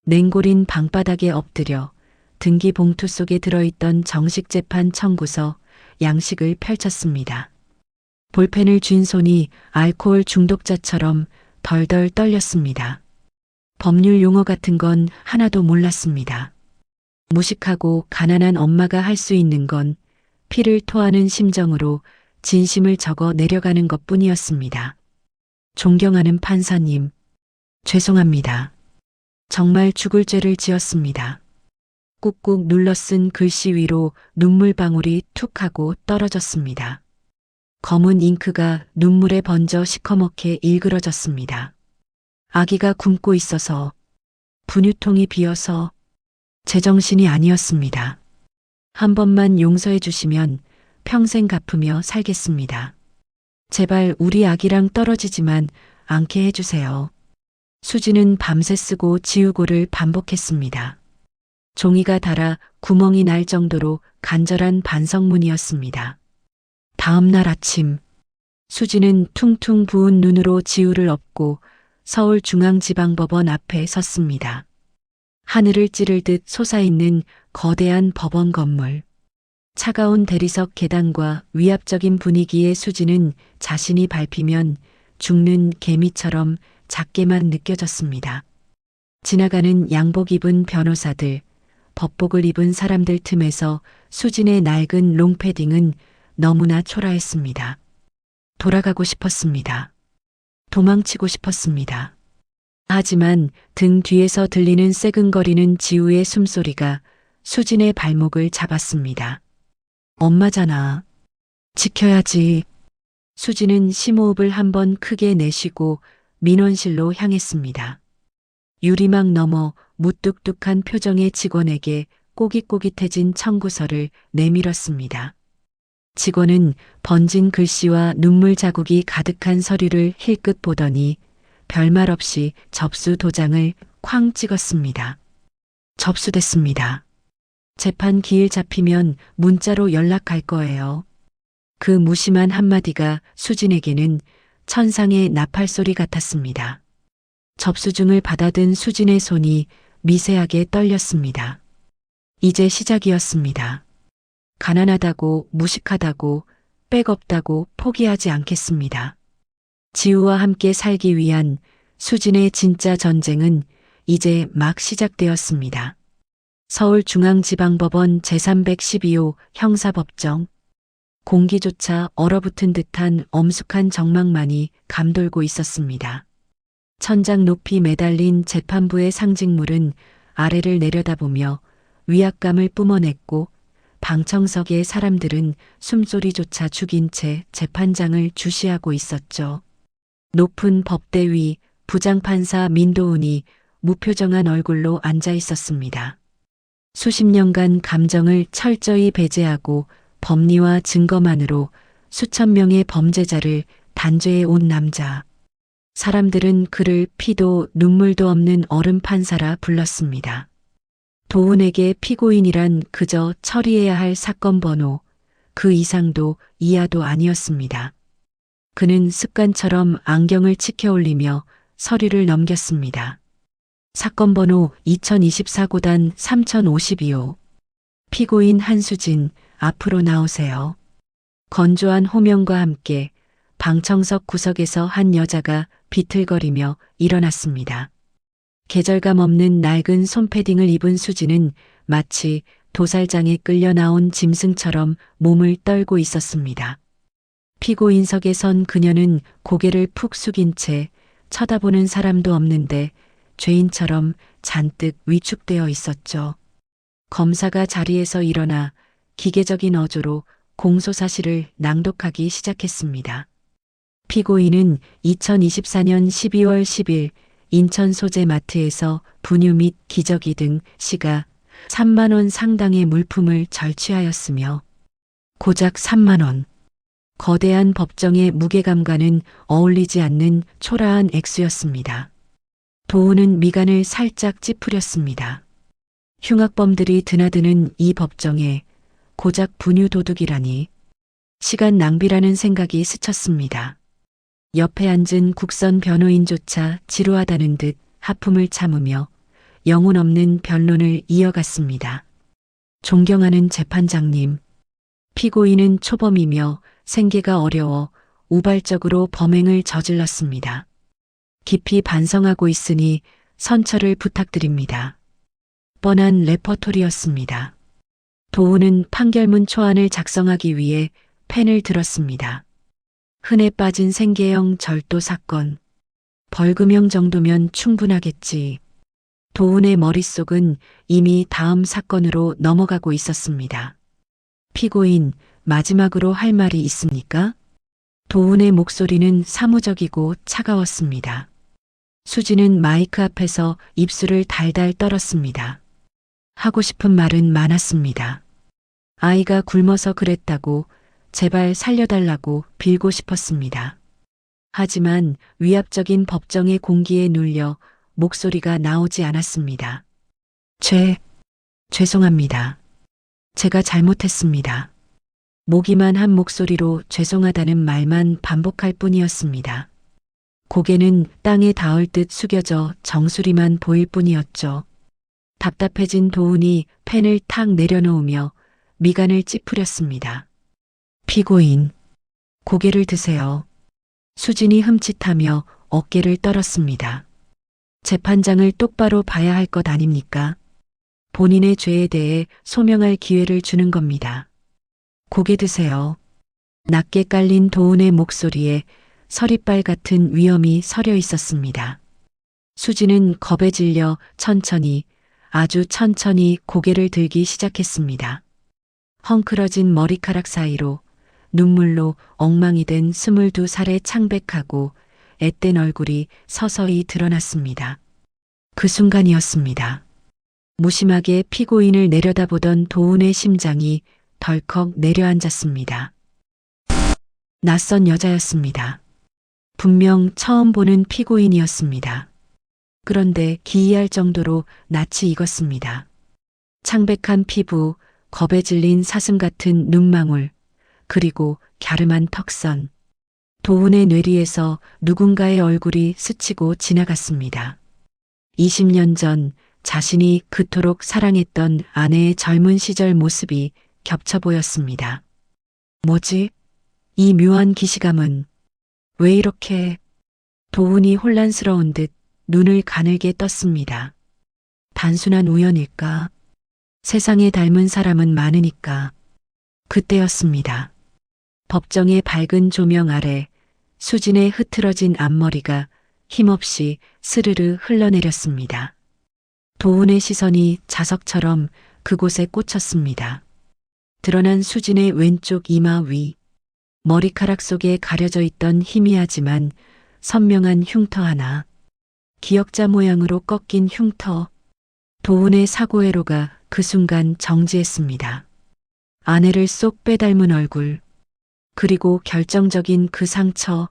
냉골인 방바닥에 엎드려 등기 봉투 속에 들어있던 정식 재판 청구서 양식을 펼쳤습니다. 볼펜을 쥔 손이 알코올 중독자처럼 덜덜 떨렸습니다. 법률 용어 같은 건 하나도 몰랐습니다. 무식하고 가난한 엄마가 할 수 있는 건 피를 토하는 심정으로 진심을 적어 내려가는 것뿐이었습니다. 존경하는 판사님, 죄송합니다. 정말 죽을 죄를 지었습니다. 꾹꾹 눌러 쓴 글씨 위로 눈물방울이 툭 하고 떨어졌습니다. 검은 잉크가 눈물에 번져 시커멓게 일그러졌습니다. 아기가 굶고 있어서, 분유통이 비어서 제정신이 아니었습니다. 한 번만 용서해 주시면 평생 갚으며 살겠습니다. 제발 우리 아기랑 떨어지지만 않게 해주세요. 수지는 밤새 쓰고 지우고를 반복했습니다. 종이가 닳아 구멍이 날 정도로 간절한 반성문이었습니다. 다음 날 아침, 수지는 퉁퉁 부은 눈으로 지우를 업고 서울중앙지방법원 앞에 섰습니다. 하늘을 찌를 듯 솟아있는 거대한 법원 건물. 차가운 대리석 계단과 위압적인 분위기의 수지는 자신이 밟히면 죽는 개미처럼 작게만 느껴졌습니다. 지나가는 양복 입은 변호사들, 법복을 입은 사람들 틈에서 수진의 낡은 롱패딩은 너무나 초라했습니다. 돌아가고 싶었습니다. 도망치고 싶었습니다. 하지만 등 뒤에서 들리는 새근거리는 지우의 숨소리가 수진의 발목을 잡았습니다. 엄마잖아. 지켜야지. 수진은 심호흡을 한번 크게 내쉬고 민원실로 향했습니다. 유리막 너머 무뚝뚝한 표정의 직원에게 꼬깃꼬깃해진 청구서를 내밀었습니다. 직원은 번진 글씨와 눈물 자국이 가득한 서류를 힐끗 보더니 별말 없이 접수 도장을 쾅 찍었습니다. 접수됐습니다. 재판 기일 잡히면 문자로 연락할 거예요. 그 무심한 한마디가 수진에게는 천상의 나팔 소리 같았습니다. 접수증을 받아든 수진의 손이 미세하게 떨렸습니다. 이제 시작이었습니다. 가난하다고, 무식하다고, 백 없다고 포기하지 않겠습니다. 지우와 함께 살기 위한 수진의 진짜 전쟁은 이제 막 시작되었습니다. 서울중앙지방법원 제312호 형사법정. 공기조차 얼어붙은 듯한 엄숙한 정막만이 감돌고 있었습니다. 천장 높이 매달린 재판부의 상징물은 아래를 내려다보며 위압감을 뿜어냈고 방청석의 사람들은 숨소리조차 죽인 채 재판장을 주시하고 있었죠. 높은 법대 위 부장판사 민도훈이 무표정한 얼굴로 앉아 있었습니다. 수십 년간 감정을 철저히 배제하고 법리와 증거만으로 수천 명의 범죄자를 단죄해 온 남자. 사람들은 그를 피도 눈물도 없는 얼음 판사라 불렀습니다. 도훈에게 피고인이란 그저 처리해야 할 사건 번호, 그 이상도 이하도 아니었습니다. 그는 습관처럼 안경을 치켜 올리며 서류를 넘겼습니다. 사건 번호 2024고단 3052호. 피고인 한수진, 앞으로 나오세요. 건조한 호명과 함께 방청석 구석에서 한 여자가 비틀거리며 일어났습니다. 계절감 없는 낡은 솜패딩을 입은 수지는 마치 도살장에 끌려 나온 짐승처럼 몸을 떨고 있었습니다. 피고인석에 선 그녀는 고개를 푹 숙인 채 쳐다보는 사람도 없는데 죄인처럼 잔뜩 위축되어 있었죠. 검사가 자리에서 일어나 기계적인 어조로 공소사실을 낭독하기 시작했습니다. 피고인은 2024년 12월 10일 인천 소재 마트에서 분유 및 기저귀 등 시가 3만 원 상당의 물품을 절취하였으며 고작 3만 원. 거대한 법정의 무게감과는 어울리지 않는 초라한 액수였습니다. 도훈은 미간을 살짝 찌푸렸습니다. 흉악범들이 드나드는 이 법정에 고작 분유 도둑이라니. 시간 낭비라는 생각이 스쳤습니다. 옆에 앉은 국선 변호인조차 지루하다는 듯 하품을 참으며 영혼 없는 변론을 이어갔습니다. 존경하는 재판장님. 피고인은 초범이며 생계가 어려워 우발적으로 범행을 저질렀습니다. 깊이 반성하고 있으니 선처를 부탁드립니다. 뻔한 레퍼토리였습니다. 도훈은 판결문 초안을 작성하기 위해 펜을 들었습니다. 흔해 빠진 생계형 절도 사건. 벌금형 정도면 충분하겠지. 도훈의 머릿속은 이미 다음 사건으로 넘어가고 있었습니다. 피고인, 마지막으로 할 말이 있습니까? 도훈의 목소리는 사무적이고 차가웠습니다. 수지는 마이크 앞에서 입술을 달달 떨었습니다. 하고 싶은 말은 많았습니다. 아이가 굶어서 그랬다고, 제발 살려달라고 빌고 싶었습니다. 하지만 위압적인 법정의 공기에 눌려 목소리가 나오지 않았습니다. 죄, 죄송합니다. 제가 잘못했습니다. 모기만 한 목소리로 죄송하다는 말만 반복할 뿐이었습니다. 고개는 땅에 닿을 듯 숙여져 정수리만 보일 뿐이었죠. 답답해진 도훈이 펜을 탁 내려놓으며 미간을 찌푸렸습니다. 피고인, 고개를 드세요. 수진이 흠칫하며 어깨를 떨었습니다. 재판장을 똑바로 봐야 할 것 아닙니까? 본인의 죄에 대해 소명할 기회를 주는 겁니다. 고개 드세요. 낮게 깔린 도훈의 목소리에 서리빨 같은 위엄이 서려 있었습니다. 수진은 겁에 질려 천천히, 아주 천천히 고개를 들기 시작했습니다. 헝클어진 머리카락 사이로 눈물로 엉망이 된 22살의 창백하고 앳된 얼굴이 서서히 드러났습니다. 그 순간이었습니다. 무심하게 피고인을 내려다보던 도훈의 심장이 덜컥 내려앉았습니다. 낯선 여자였습니다. 분명 처음 보는 피고인이었습니다. 그런데 기이할 정도로 낯이 익었습니다. 창백한 피부, 겁에 질린 사슴 같은 눈망울, 그리고 갸름한 턱선. 도훈의 뇌리에서 누군가의 얼굴이 스치고 지나갔습니다. 20년 전 자신이 그토록 사랑했던 아내의 젊은 시절 모습이 겹쳐 보였습니다. 뭐지? 이 묘한 기시감은 왜 이렇게? 도훈이 혼란스러운 듯 눈을 가늘게 떴습니다. 단순한 우연일까? 세상에 닮은 사람은 많으니까. 그때였습니다. 법정의 밝은 조명 아래 수진의 흐트러진 앞머리가 힘없이 스르르 흘러내렸습니다. 도훈의 시선이 자석처럼 그곳에 꽂혔습니다. 드러난 수진의 왼쪽 이마 위, 머리카락 속에 가려져 있던 희미하지만 선명한 흉터 하나, 기역자 모양으로 꺾인 흉터. 도훈의 사고회로가 그 순간 정지했습니다. 아내를 쏙 빼닮은 얼굴, 그리고 결정적인 그 상처.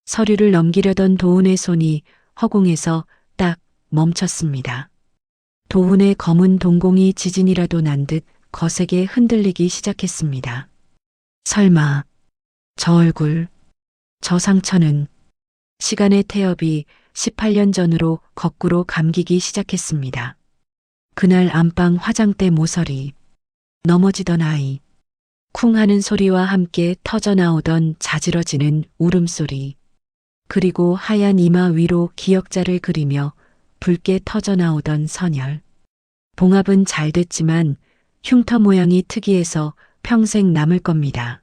서류를 넘기려던 도훈의 손이 허공에서 딱 멈췄습니다. 도훈의 검은 동공이 지진이라도 난 듯 거세게 흔들리기 시작했습니다. 설마 저 얼굴, 저 상처는. 시간의 태엽이 18년 전으로 거꾸로 감기기 시작했습니다. 그날 안방 화장대 모서리, 넘어지던 아이, 쿵 하는 소리와 함께 터져나오던 자지러지는 울음소리, 그리고 하얀 이마 위로 기역자를 그리며 붉게 터져나오던 선혈. 봉합은 잘 됐지만 흉터 모양이 특이해서 평생 남을 겁니다.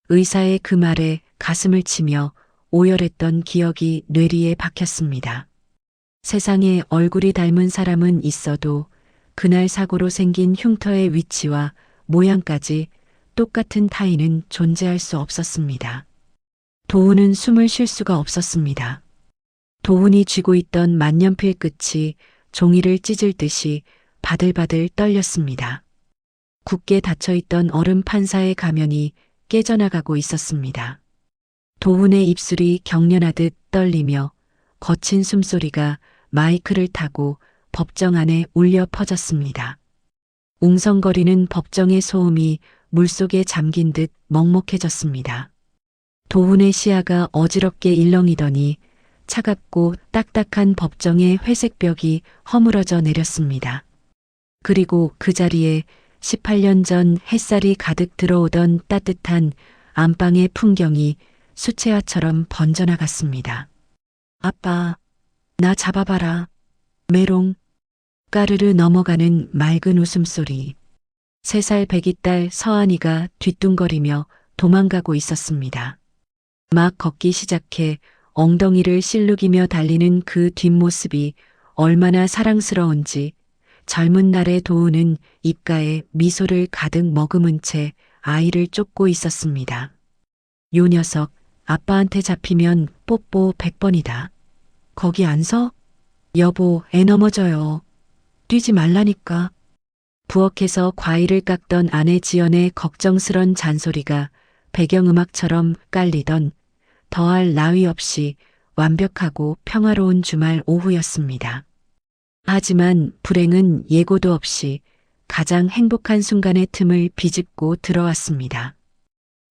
의사의 그 말에 가슴을 치며 오열했던 기억이 뇌리에 박혔습니다. 세상에 얼굴이 닮은 사람은 있어도 그날 사고로 생긴 흉터의 위치와 모양까지 똑같은 타인은 존재할 수 없었습니다. 도훈은 숨을 쉴 수가 없었습니다. 도훈이 쥐고 있던 만년필 끝이 종이를 찢을 듯이 바들바들 떨렸습니다. 굳게 닫혀있던 얼음 판사의 가면이 깨져나가고 있었습니다. 도훈의 입술이 경련하듯 떨리며 거친 숨소리가 마이크를 타고 법정 안에 울려 퍼졌습니다. 웅성거리는 법정의 소음이 물속에 잠긴 듯 먹먹해졌습니다. 도훈의 시야가 어지럽게 일렁이더니 차갑고 딱딱한 법정의 회색벽이 허물어져 내렸습니다. 그리고 그 자리에 18년 전 햇살이 가득 들어오던 따뜻한 안방의 풍경이 수채화처럼 번져나갔습니다. 아빠, 나 잡아봐라. 메롱. 까르르 넘어가는 맑은 웃음소리. 3살 배기딸 서한이가 뒤뚱거리며 도망가고 있었습니다. 막 걷기 시작해 엉덩이를 실룩이며 달리는 그 뒷모습이 얼마나 사랑스러운지 젊은 날의 도훈은 입가에 미소를 가득 머금은 채 아이를 쫓고 있었습니다. 요 녀석 아빠한테 잡히면 뽀뽀 100번이다. 거기 안 서? 여보, 애 넘어져요. 뛰지 말라니까. 부엌에서 과일을 깎던 아내 지연의 걱정스런 잔소리가 배경음악처럼 깔리던 더할 나위 없이 완벽하고 평화로운 주말 오후였습니다. 하지만 불행은 예고도 없이 가장 행복한 순간의 틈을 비집고 들어왔습니다.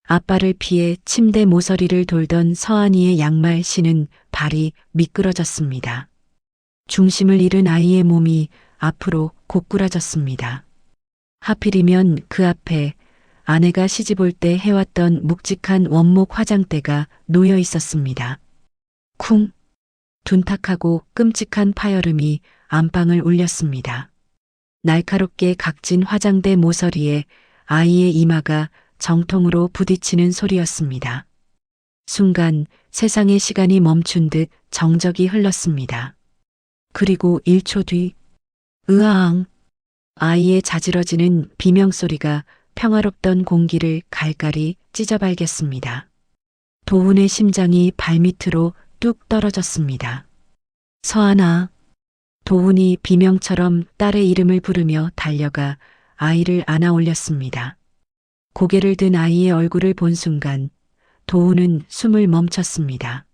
아빠를 피해 침대 모서리를 돌던 서한이의 양말 신은 발이 미끄러졌습니다. 중심을 잃은 아이의 몸이 앞으로 고꾸라졌습니다. 하필이면 그 앞에 아내가 시집올 때 해왔던 묵직한 원목 화장대가 놓여 있었습니다. 쿵! 둔탁하고 끔찍한 파열음이 안방을 울렸습니다. 날카롭게 각진 화장대 모서리에 아이의 이마가 정통으로 부딪히는 소리였습니다. 순간 세상의 시간이 멈춘 듯 정적이 흘렀습니다. 그리고 1초 뒤, 으앙! 아이의 자지러지는 비명소리가 평화롭던 공기를 갈갈이 찢어발겼습니다. 도훈의 심장이 발밑으로 뚝 떨어졌습니다. 서하나. 도훈이 비명처럼 딸의 이름을 부르며 달려가 아이를 안아 올렸습니다. 고개를 든 아이의 얼굴을 본 순간 도훈은 숨을 멈췄습니다.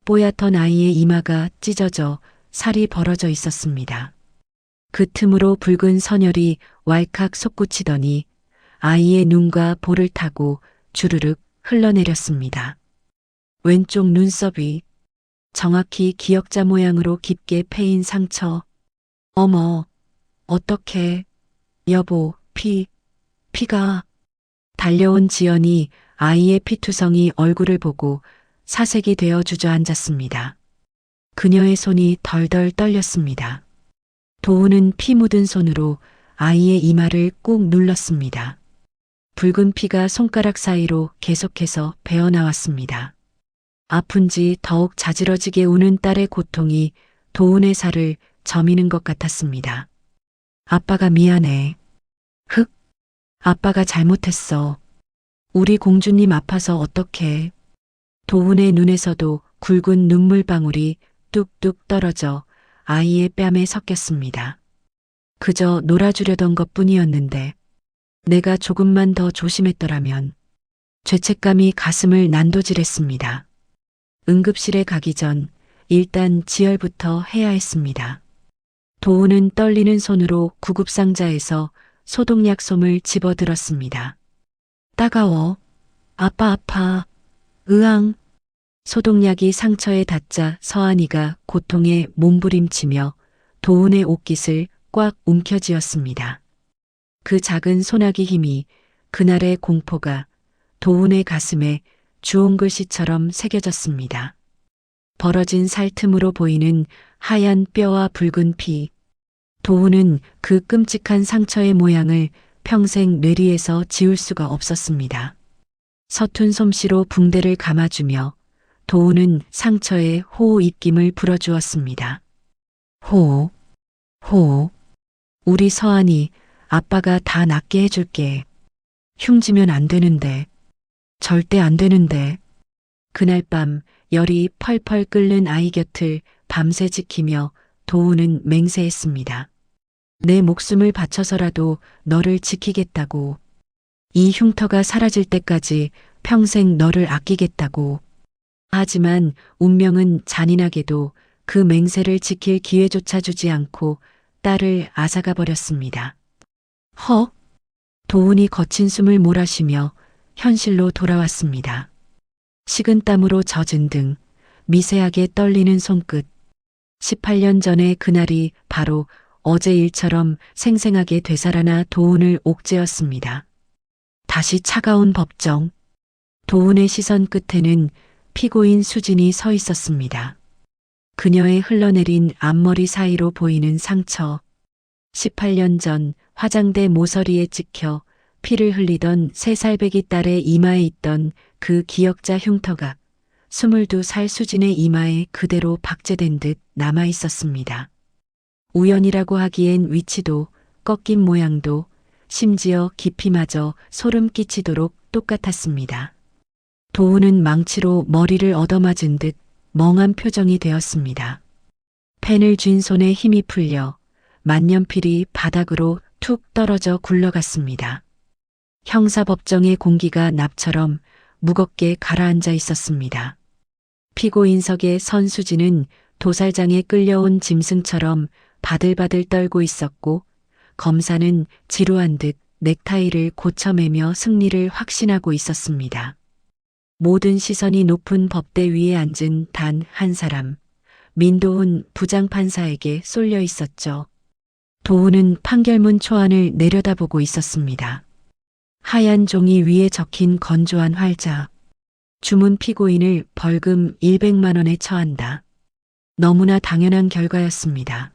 뽀얗던 아이의 이마가 찢어져 살이 벌어져 있었습니다. 그 틈으로 붉은 선혈이 왈칵 솟구치더니 아이의 눈과 볼을 타고 주르륵 흘러내렸습니다. 왼쪽 눈썹 위, 정확히 기역자 모양으로 깊게 패인 상처. 어머, 어떡해. 여보, 피가. 달려온 지연이 아이의 피투성이 얼굴을 보고 사색이 되어 주저앉았습니다. 그녀의 손이 덜덜 떨렸습니다. 도훈은 피 묻은 손으로 아이의 이마를 꾹 눌렀습니다. 붉은 피가 손가락 사이로 계속해서 배어나왔습니다. 아픈지 더욱 자지러지게 우는 딸의 고통이 도훈의 살을 저미는 것 같았습니다. 아빠가 미안해. 흑, 아빠가 잘못했어. 우리 공주님 아파서 어떡해. 도훈의 눈에서도 굵은 눈물방울이 뚝뚝 떨어져 아이의 뺨에 섞였습니다. 그저 놀아주려던 것뿐이었는데 내가 조금만 더 조심했더라면. 죄책감이 가슴을 난도질했습니다. 응급실에 가기 전 일단 지혈부터 해야 했습니다. 도훈은 떨리는 손으로 구급상자에서 소독약 솜을 집어들었습니다. 따가워. 아빠 아파. 으앙. 소독약이 상처에 닿자 서한이가 고통에 몸부림치며 도훈의 옷깃을 꽉 움켜쥐었습니다. 그 작은 소나기 힘이 그날의 공포가 도훈의 가슴에 주홍글씨처럼 새겨졌습니다. 벌어진 살 틈으로 보이는 하얀 뼈와 붉은 피. 도훈은 그 끔찍한 상처의 모양을 평생 뇌리에서 지울 수가 없었습니다. 서툰 솜씨로 붕대를 감아주며 도훈은 상처에 호호 입김을 불어주었습니다. 호호, 호호. 우리 서한이 아빠가 다 낫게 해줄게. 흉지면 안 되는데. 절대 안 되는데. 그날 밤 열이 펄펄 끓는 아이 곁을 밤새 지키며 도훈은 맹세했습니다. 내 목숨을 바쳐서라도 너를 지키겠다고. 이 흉터가 사라질 때까지 평생 너를 아끼겠다고. 하지만 운명은 잔인하게도 그 맹세를 지킬 기회조차 주지 않고 딸을 앗아가 버렸습니다. 헉! 도훈이 거친 숨을 몰아쉬며 현실로 돌아왔습니다. 식은땀으로 젖은 등, 미세하게 떨리는 손끝. 18년 전의 그날이 바로 어제 일처럼 생생하게 되살아나 도훈을 옥죄었습니다. 다시 차가운 법정. 도훈의 시선 끝에는 피고인 수진이 서 있었습니다. 그녀의 흘러내린 앞머리 사이로 보이는 상처. 18년 전 화장대 모서리에 찍혀 피를 흘리던 3살배기 딸의 이마에 있던 그 기역자 흉터가 22살 수진의 이마에 그대로 박제된 듯 남아 있었습니다. 우연이라고 하기엔 위치도 꺾인 모양도 심지어 깊이마저 소름 끼치도록 똑같았습니다. 도훈은 망치로 머리를 얻어맞은 듯 멍한 표정이 되었습니다. 펜을 쥔 손에 힘이 풀려 만년필이 바닥으로 툭 떨어져 굴러갔습니다. 형사법정의 공기가 납처럼 무겁게 가라앉아 있었습니다. 피고인석의 선수진은 도살장에 끌려온 짐승처럼 바들바들 떨고 있었고 검사는 지루한 듯 넥타이를 고쳐매며 승리를 확신하고 있었습니다. 모든 시선이 높은 법대 위에 앉은 단 한 사람, 민도훈 부장판사에게 쏠려 있었죠. 도훈은 판결문 초안을 내려다보고 있었습니다. 하얀 종이 위에 적힌 건조한 활자. 주문 피고인을 벌금 100만 원에 처한다. 너무나 당연한 결과였습니다.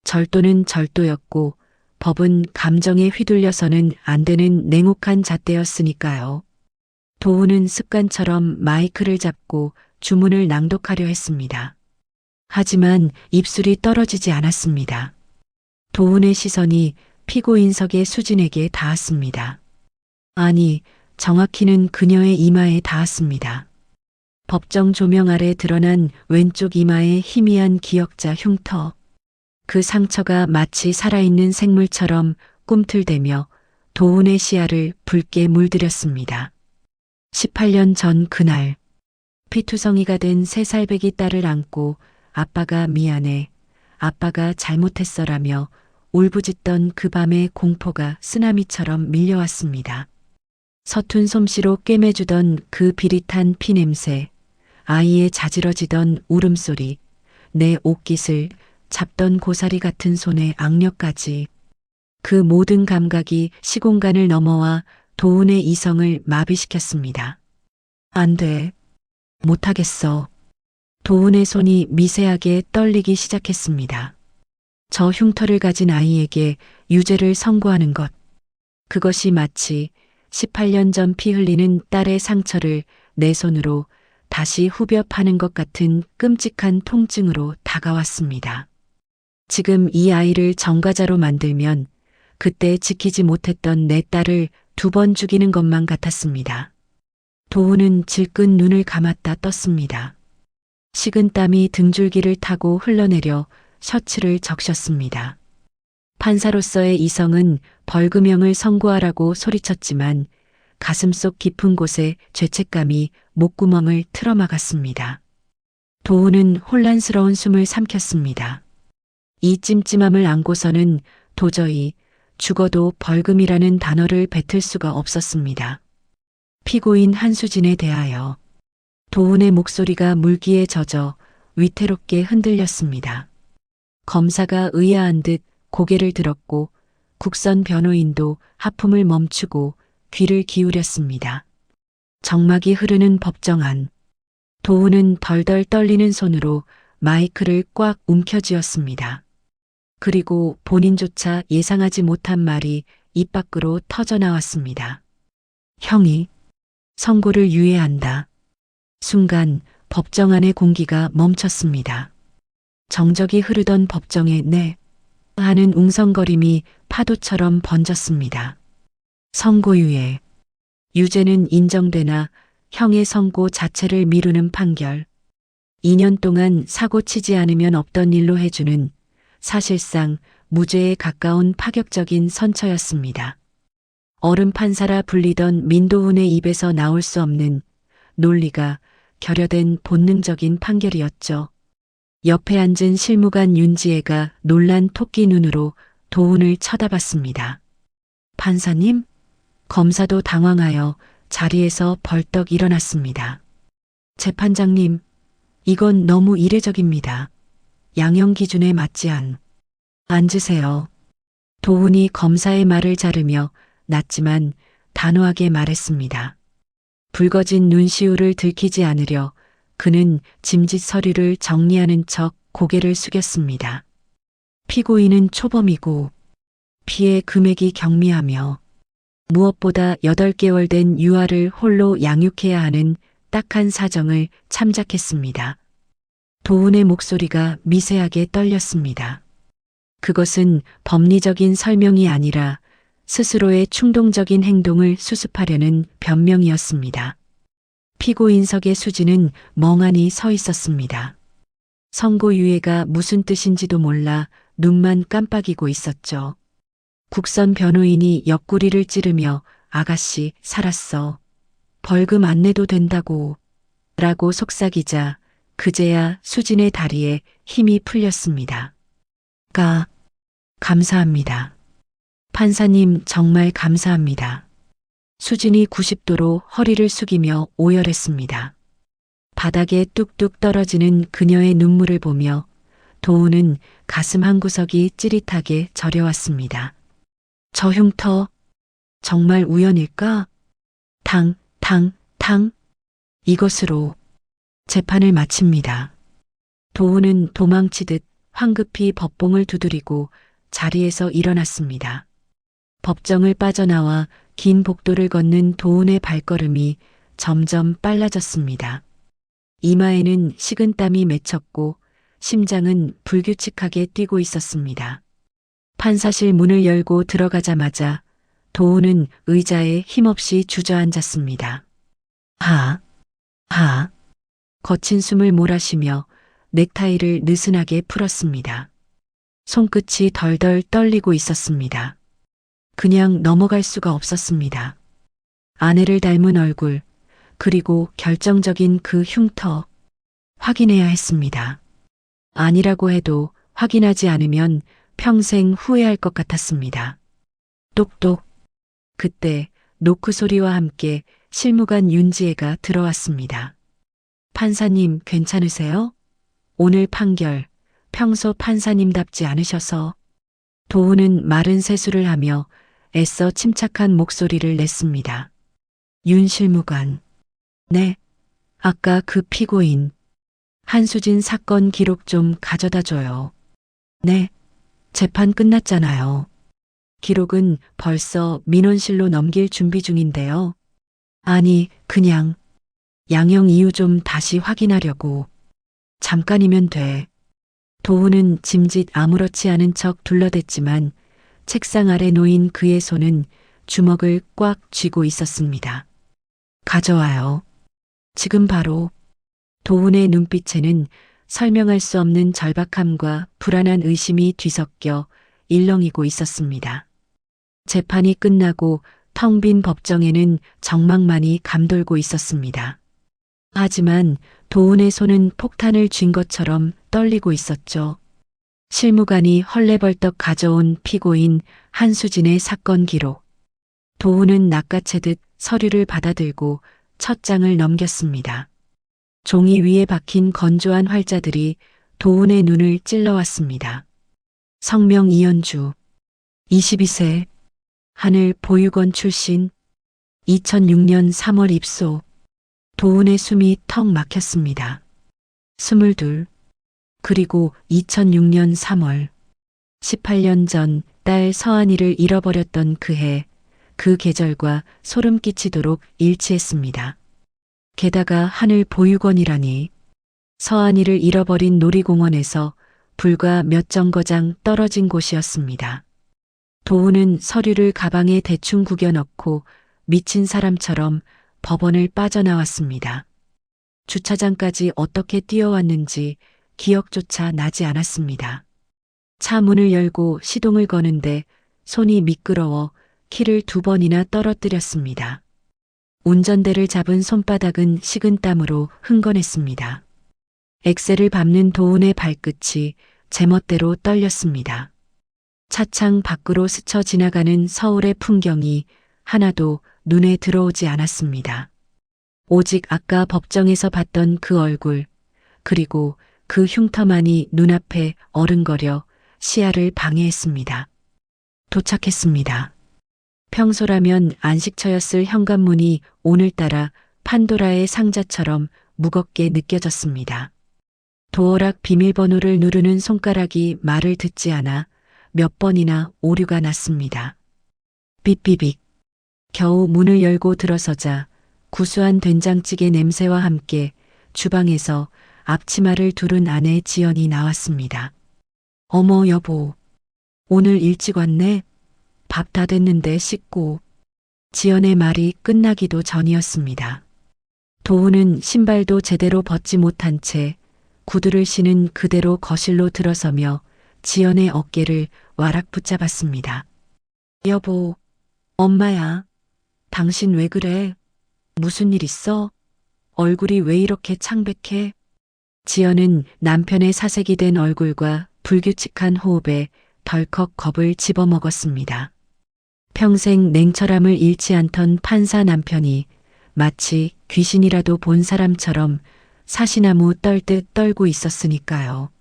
절도는 절도였고 법은 감정에 휘둘려서는 안 되는 냉혹한 잣대였으니까요. 도훈은 습관처럼 마이크를 잡고 주문을 낭독하려 했습니다. 하지만 입술이 떨어지지 않았습니다. 도훈의 시선이 피고인석의 수진에게 닿았습니다. 아니, 정확히는 그녀의 이마에 닿았습니다. 법정 조명 아래 드러난 왼쪽 이마의 희미한 기역자 흉터. 그 상처가 마치 살아있는 생물처럼 꿈틀대며 도훈의 시야를 붉게 물들였습니다. 18년 전 그날, 피투성이가 된 3살배기 딸을 안고 아빠가 미안해, 아빠가 잘못했어라며 울부짖던 그 밤의 공포가 쓰나미처럼 밀려왔습니다. 서툰 솜씨로 꿰매주던 그 비릿한 피냄새, 아이의 자지러지던 울음소리, 내 옷깃을 잡던 고사리 같은 손의 악력까지, 그 모든 감각이 시공간을 넘어와 도훈의 이성을 마비시켰습니다. 안 돼. 못하겠어. 도훈의 손이 미세하게 떨리기 시작했습니다. 저 흉터를 가진 아이에게 유죄를 선고하는 것. 그것이 마치 18년 전 피 흘리는 딸의 상처를 내 손으로 다시 후벼 파는 것 같은 끔찍한 통증으로 다가왔습니다. 지금 이 아이를 전과자로 만들면 그때 지키지 못했던 내 딸을 2번 죽이는 것만 같았습니다. 도훈은 질끈 눈을 감았다 떴습니다. 식은 땀이 등줄기를 타고 흘러내려 셔츠를 적셨습니다. 판사로서의 이성은 벌금형을 선고하라고 소리쳤지만 가슴속 깊은 곳에 죄책감이 목구멍을 틀어막았습니다. 도훈은 혼란스러운 숨을 삼켰습니다. 이 찜찜함을 안고서는 도저히 죽어도 벌금이라는 단어를 뱉을 수가 없었습니다. 피고인 한수진에 대하여 도훈의 목소리가 물기에 젖어 위태롭게 흔들렸습니다. 검사가 의아한 듯 고개를 들었고 국선 변호인도 하품을 멈추고 귀를 기울였습니다. 정막이 흐르는 법정 안. 도훈은 덜덜 떨리는 손으로 마이크를 꽉 움켜쥐었습니다. 그리고 본인조차 예상하지 못한 말이 입 밖으로 터져나왔습니다. 형이 선고를 유예한다. 순간 법정 안의 공기가 멈췄습니다. 정적이 흐르던 법정에 네 하는 웅성거림이 파도처럼 번졌습니다. 선고유예. 유죄는 인정되나 형의 선고 자체를 미루는 판결. 2년 동안 사고 치지 않으면 없던 일로 해주는 사실상 무죄에 가까운 파격적인 선처였습니다. 어른 판사라 불리던 민도훈의 입에서 나올 수 없는 논리가 결여된 본능적인 판결이었죠. 옆에 앉은 실무관 윤지혜가 놀란 토끼 눈으로 도훈을 쳐다봤습니다. 판사님? 검사도 당황하여 자리에서 벌떡 일어났습니다. 재판장님, 이건 너무 이례적입니다. 양형 기준에 맞지 않. 앉으세요. 도훈이 검사의 말을 자르며 낮지만 단호하게 말했습니다. 붉어진 눈시울을 들키지 않으려 그는 짐짓 서류를 정리하는 척 고개를 숙였습니다. 피고인은 초범이고 피해 금액이 경미하며 무엇보다 8개월 된 유아를 홀로 양육해야 하는 딱한 사정을 참작했습니다. 도훈의 목소리가 미세하게 떨렸습니다. 그것은 법리적인 설명이 아니라 스스로의 충동적인 행동을 수습하려는 변명이었습니다. 피고인석의 수지는 멍하니 서 있었습니다. 선고유예가 무슨 뜻인지도 몰라 눈만 깜빡이고 있었죠. 국선 변호인이 옆구리를 찌르며 아가씨 살았어. 벌금 안 내도 된다고 라고 속삭이자 그제야 수진의 다리에 힘이 풀렸습니다. 감사합니다. 판사님 정말 감사합니다. 수진이 90도로 허리를 숙이며 오열했습니다. 바닥에 뚝뚝 떨어지는 그녀의 눈물을 보며 도우는 가슴 한구석이 찌릿하게 저려왔습니다. 저 흉터 정말 우연일까? 당. 이것으로 재판을 마칩니다. 도우는 도망치듯 황급히 법봉을 두드리고 자리에서 일어났습니다. 법정을 빠져나와 긴 복도를 걷는 도운의 발걸음이 점점 빨라졌습니다. 이마에는 식은땀이 맺혔고 심장은 불규칙하게 뛰고 있었습니다. 판사실 문을 열고 들어가자마자 도운은 의자에 힘없이 주저앉았습니다. 거친 숨을 몰아쉬며 넥타이를 느슨하게 풀었습니다. 손끝이 덜덜 떨리고 있었습니다. 그냥 넘어갈 수가 없었습니다. 아내를 닮은 얼굴, 그리고 결정적인 그 흉터, 확인해야 했습니다. 아니라고 해도 확인하지 않으면 평생 후회할 것 같았습니다. 똑똑. 그때 노크 소리와 함께 실무관 윤지혜가 들어왔습니다. 판사님 괜찮으세요? 오늘 판결 평소 판사님답지 않으셔서. 도우는 마른 세수를 하며 애써 침착한 목소리를 냈습니다. 윤 실무관. 네, 아까 그 피고인 한수진 사건 기록 좀 가져다 줘요. 네, 재판 끝났잖아요. 기록은 벌써 민원실로 넘길 준비 중인데요. 아니, 그냥 양형 이유 좀 다시 확인하려고. 잠깐이면 돼. 도우는 짐짓 아무렇지 않은 척 둘러댔지만 책상 아래 놓인 그의 손은 주먹을 꽉 쥐고 있었습니다. 가져와요. 지금 바로. 도운의 눈빛에는 설명할 수 없는 절박함과 불안한 의심이 뒤섞여 일렁이고 있었습니다. 재판이 끝나고 텅 빈 법정에는 정막만이 감돌고 있었습니다. 하지만 도운의 손은 폭탄을 쥔 것처럼 떨리고 있었죠. 실무관이 헐레벌떡 가져온 피고인 한수진의 사건 기록. 도운은 낚아채듯 서류를 받아들고 첫 장을 넘겼습니다. 종이 위에 박힌 건조한 활자들이 도운의 눈을 찔러왔습니다. 성명 이현주, 22세, 하늘 보육원 출신, 2006년 3월 입소. 도운의 숨이 턱 막혔습니다. 22, 그리고 2006년 3월, 18년 전 딸 서한이를 잃어버렸던 그 해, 그 계절과 소름 끼치도록 일치했습니다. 게다가 하늘 보육원이라니. 서한이를 잃어버린 놀이공원에서 불과 몇 정거장 떨어진 곳이었습니다. 도우는 서류를 가방에 대충 구겨 넣고 미친 사람처럼 법원을 빠져나왔습니다. 주차장까지 어떻게 뛰어왔는지 기억조차 나지 않았습니다. 차 문을 열고 시동을 거는데 손이 미끄러워 키를 2번이나 떨어뜨렸습니다. 운전대를 잡은 손바닥은 식은땀으로 흥건했습니다. 엑셀을 밟는 도운의 발끝이 제멋대로 떨렸습니다. 차창 밖으로 스쳐 지나가는 서울의 풍경이 하나도 눈에 들어오지 않았습니다. 오직 아까 법정에서 봤던 그 얼굴, 그리고 그 흉터만이 눈앞에 어른거려 시야를 방해했습니다. 도착했습니다. 평소라면 안식처였을 현관문이 오늘따라 판도라의 상자처럼 무겁게 느껴졌습니다. 도어락 비밀번호를 누르는 손가락이 말을 듣지 않아 몇 번이나 오류가 났습니다. 삐삐빅. 겨우 문을 열고 들어서자 구수한 된장찌개 냄새와 함께 주방에서 앞치마를 두른 아내 지연이 나왔습니다. 어머 여보, 오늘 일찍 왔네. 밥 다 됐는데 씻고. 지연의 말이 끝나기도 전이었습니다. 도우는 신발도 제대로 벗지 못한 채 구두를 신은 그대로 거실로 들어서며 지연의 어깨를 와락 붙잡았습니다. 여보, 엄마야. 당신 왜 그래? 무슨 일 있어? 얼굴이 왜 이렇게 창백해? 지연은 남편의 사색이 된 얼굴과 불규칙한 호흡에 덜컥 겁을 집어먹었습니다. 평생 냉철함을 잃지 않던 판사 남편이 마치 귀신이라도 본 사람처럼 사시나무 떨듯 떨고 있었으니까요.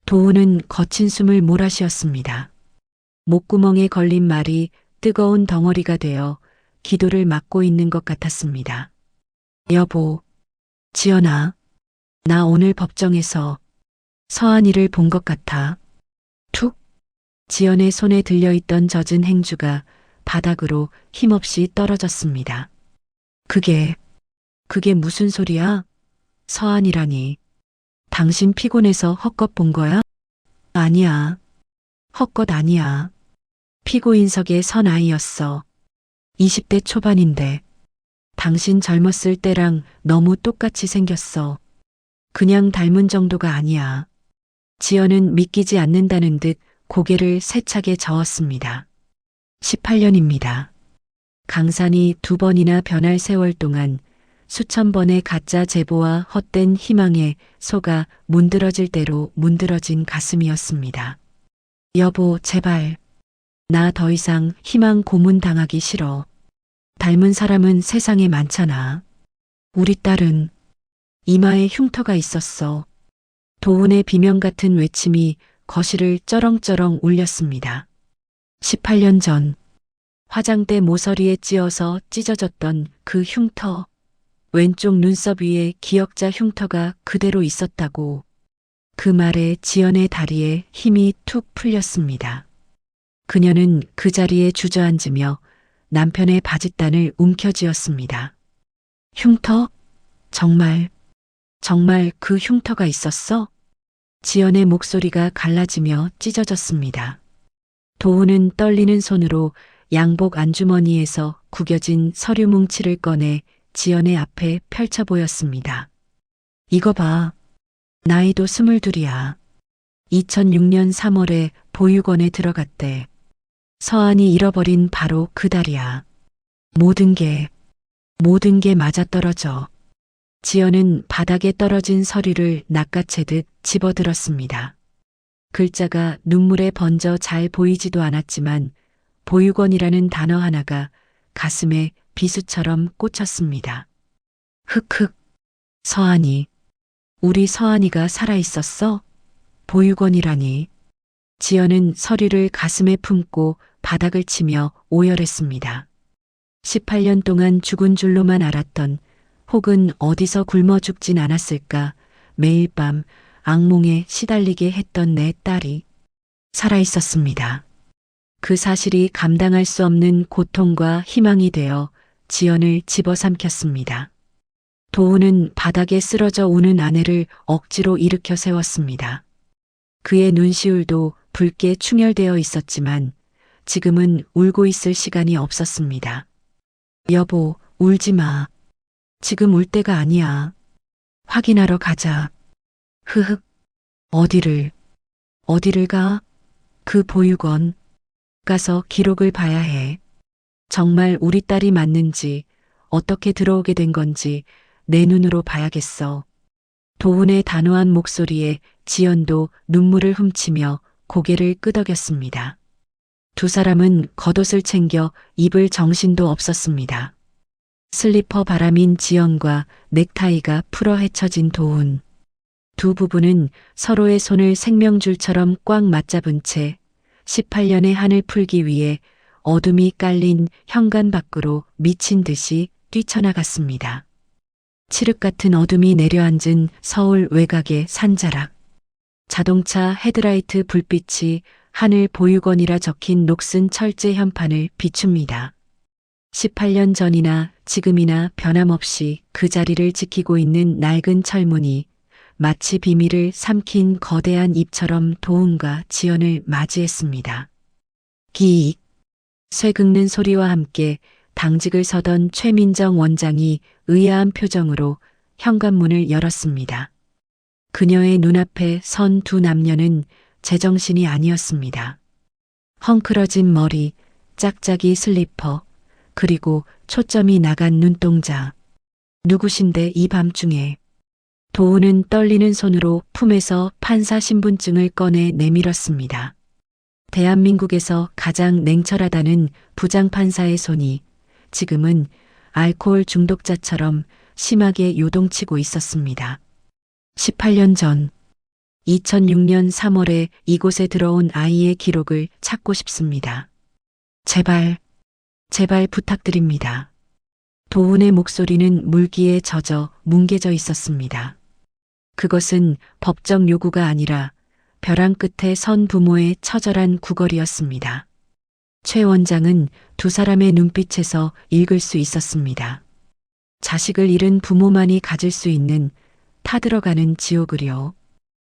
도우는 거친 숨을 몰아쉬었습니다. 목구멍에 걸린 말이 뜨거운 덩어리가 되어 기도를 막고 있는 것 같았습니다. 여보, 지연아, 나 오늘 법정에서 서한이를 본 것 같아. 툭! 지연의 손에 들려있던 젖은 행주가 바닥으로 힘없이 떨어졌습니다. 그게 무슨 소리야? 서한이라니. 당신 피곤해서 헛것 본 거야? 아니야. 헛것 아니야. 피고인석에 선 아이였어. 20대 초반인데. 당신 젊었을 때랑 너무 똑같이 생겼어. 그냥 닮은 정도가 아니야. 지연은 믿기지 않는다는 듯 고개를 세차게 저었습니다. 18년입니다. 강산이 2번이나 변할 세월 동안 수천 번의 가짜 제보와 헛된 희망에 속아 문드러질 대로 문드러진 가슴이었습니다. 여보, 제발. 나 더 이상 희망 고문 당하기 싫어. 닮은 사람은 세상에 많잖아. 우리 딸은 이마에 흉터가 있었어. 도훈의 비명 같은 외침이 거실을 쩌렁쩌렁 울렸습니다. 18년 전 화장대 모서리에 찧어서 찢어졌던 그 흉터. 왼쪽 눈썹 위에 기역자 흉터가 그대로 있었다고. 그 말에 지연의 다리에 힘이 툭 풀렸습니다. 그녀는 그 자리에 주저앉으며 남편의 바짓단을 움켜쥐었습니다. 흉터? 정말 그 흉터가 있었어? 지연의 목소리가 갈라지며 찢어졌습니다. 도훈은 떨리는 손으로 양복 안주머니에서 구겨진 서류 뭉치를 꺼내 지연의 앞에 펼쳐 보였습니다. 이거 봐. 나이도 22이야. 2006년 3월에 보육원에 들어갔대. 서한이 잃어버린 바로 그 달이야. 모든 게 맞아떨어져. 지연은 바닥에 떨어진 서류를 낚아채듯 집어들었습니다. 글자가 눈물에 번져 잘 보이지도 않았지만 보육원이라는 단어 하나가 가슴에 비수처럼 꽂혔습니다. 흑흑. 서한이. 우리 서한이가 살아있었어? 보육원이라니. 지연은 서류를 가슴에 품고 바닥을 치며 오열했습니다. 18년 동안 죽은 줄로만 알았던, 혹은 어디서 굶어 죽진 않았을까 매일 밤 악몽에 시달리게 했던 내 딸이 살아있었습니다. 그 사실이 감당할 수 없는 고통과 희망이 되어 지연을 집어삼켰습니다. 도훈은 바닥에 쓰러져 우는 아내를 억지로 일으켜 세웠습니다. 그의 눈시울도 붉게 충혈되어 있었지만 지금은 울고 있을 시간이 없었습니다. 여보, 울지 마. 지금 울 때가 아니야. 확인하러 가자. 흐흑. 어디를 가? 그 보육원. 가서 기록을 봐야 해. 정말 우리 딸이 맞는지, 어떻게 들어오게 된 건지 내 눈으로 봐야겠어. 도훈의 단호한 목소리에 지연도 눈물을 훔치며 고개를 끄덕였습니다. 두 사람은 겉옷을 챙겨 입을 정신도 없었습니다. 슬리퍼 바람인 지연과 넥타이가 풀어 헤쳐진 도훈. 두 부부는 서로의 손을 생명줄처럼 꽉 맞잡은 채 18년의 한을 풀기 위해 어둠이 깔린 현관 밖으로 미친 듯이 뛰쳐나갔습니다. 칠흑 같은 어둠이 내려앉은 서울 외곽의 산자락. 자동차 헤드라이트 불빛이 하늘 보육원이라 적힌 녹슨 철제 현판을 비춥니다. 18년 전이나 지금이나 변함없이 그 자리를 지키고 있는 낡은 철문이 마치 비밀을 삼킨 거대한 입처럼 도훈과 지연을 맞이했습니다. 기익. 쇠 긁는 소리와 함께 당직을 서던 최민정 원장이 의아한 표정으로 현관문을 열었습니다. 그녀의 눈앞에 선 두 남녀는 제정신이 아니었습니다. 헝클어진 머리, 짝짝이 슬리퍼, 그리고 초점이 나간 눈동자. 누구신데 이 밤중에. 도훈은 떨리는 손으로 품에서 판사 신분증을 꺼내 내밀었습니다. 대한민국에서 가장 냉철하다는 부장판사의 손이 지금은 알코올 중독자처럼 심하게 요동치고 있었습니다. 18년 전 2006년 3월에 이곳에 들어온 아이의 기록을 찾고 싶습니다. 제발, 제발 부탁드립니다. 도훈의 목소리는 물기에 젖어 뭉개져 있었습니다. 그것은 법적 요구가 아니라 벼랑 끝에 선 부모의 처절한 구걸이었습니다. 최 원장은 두 사람의 눈빛에서 읽을 수 있었습니다. 자식을 잃은 부모만이 가질 수 있는 타들어가는 지옥을요.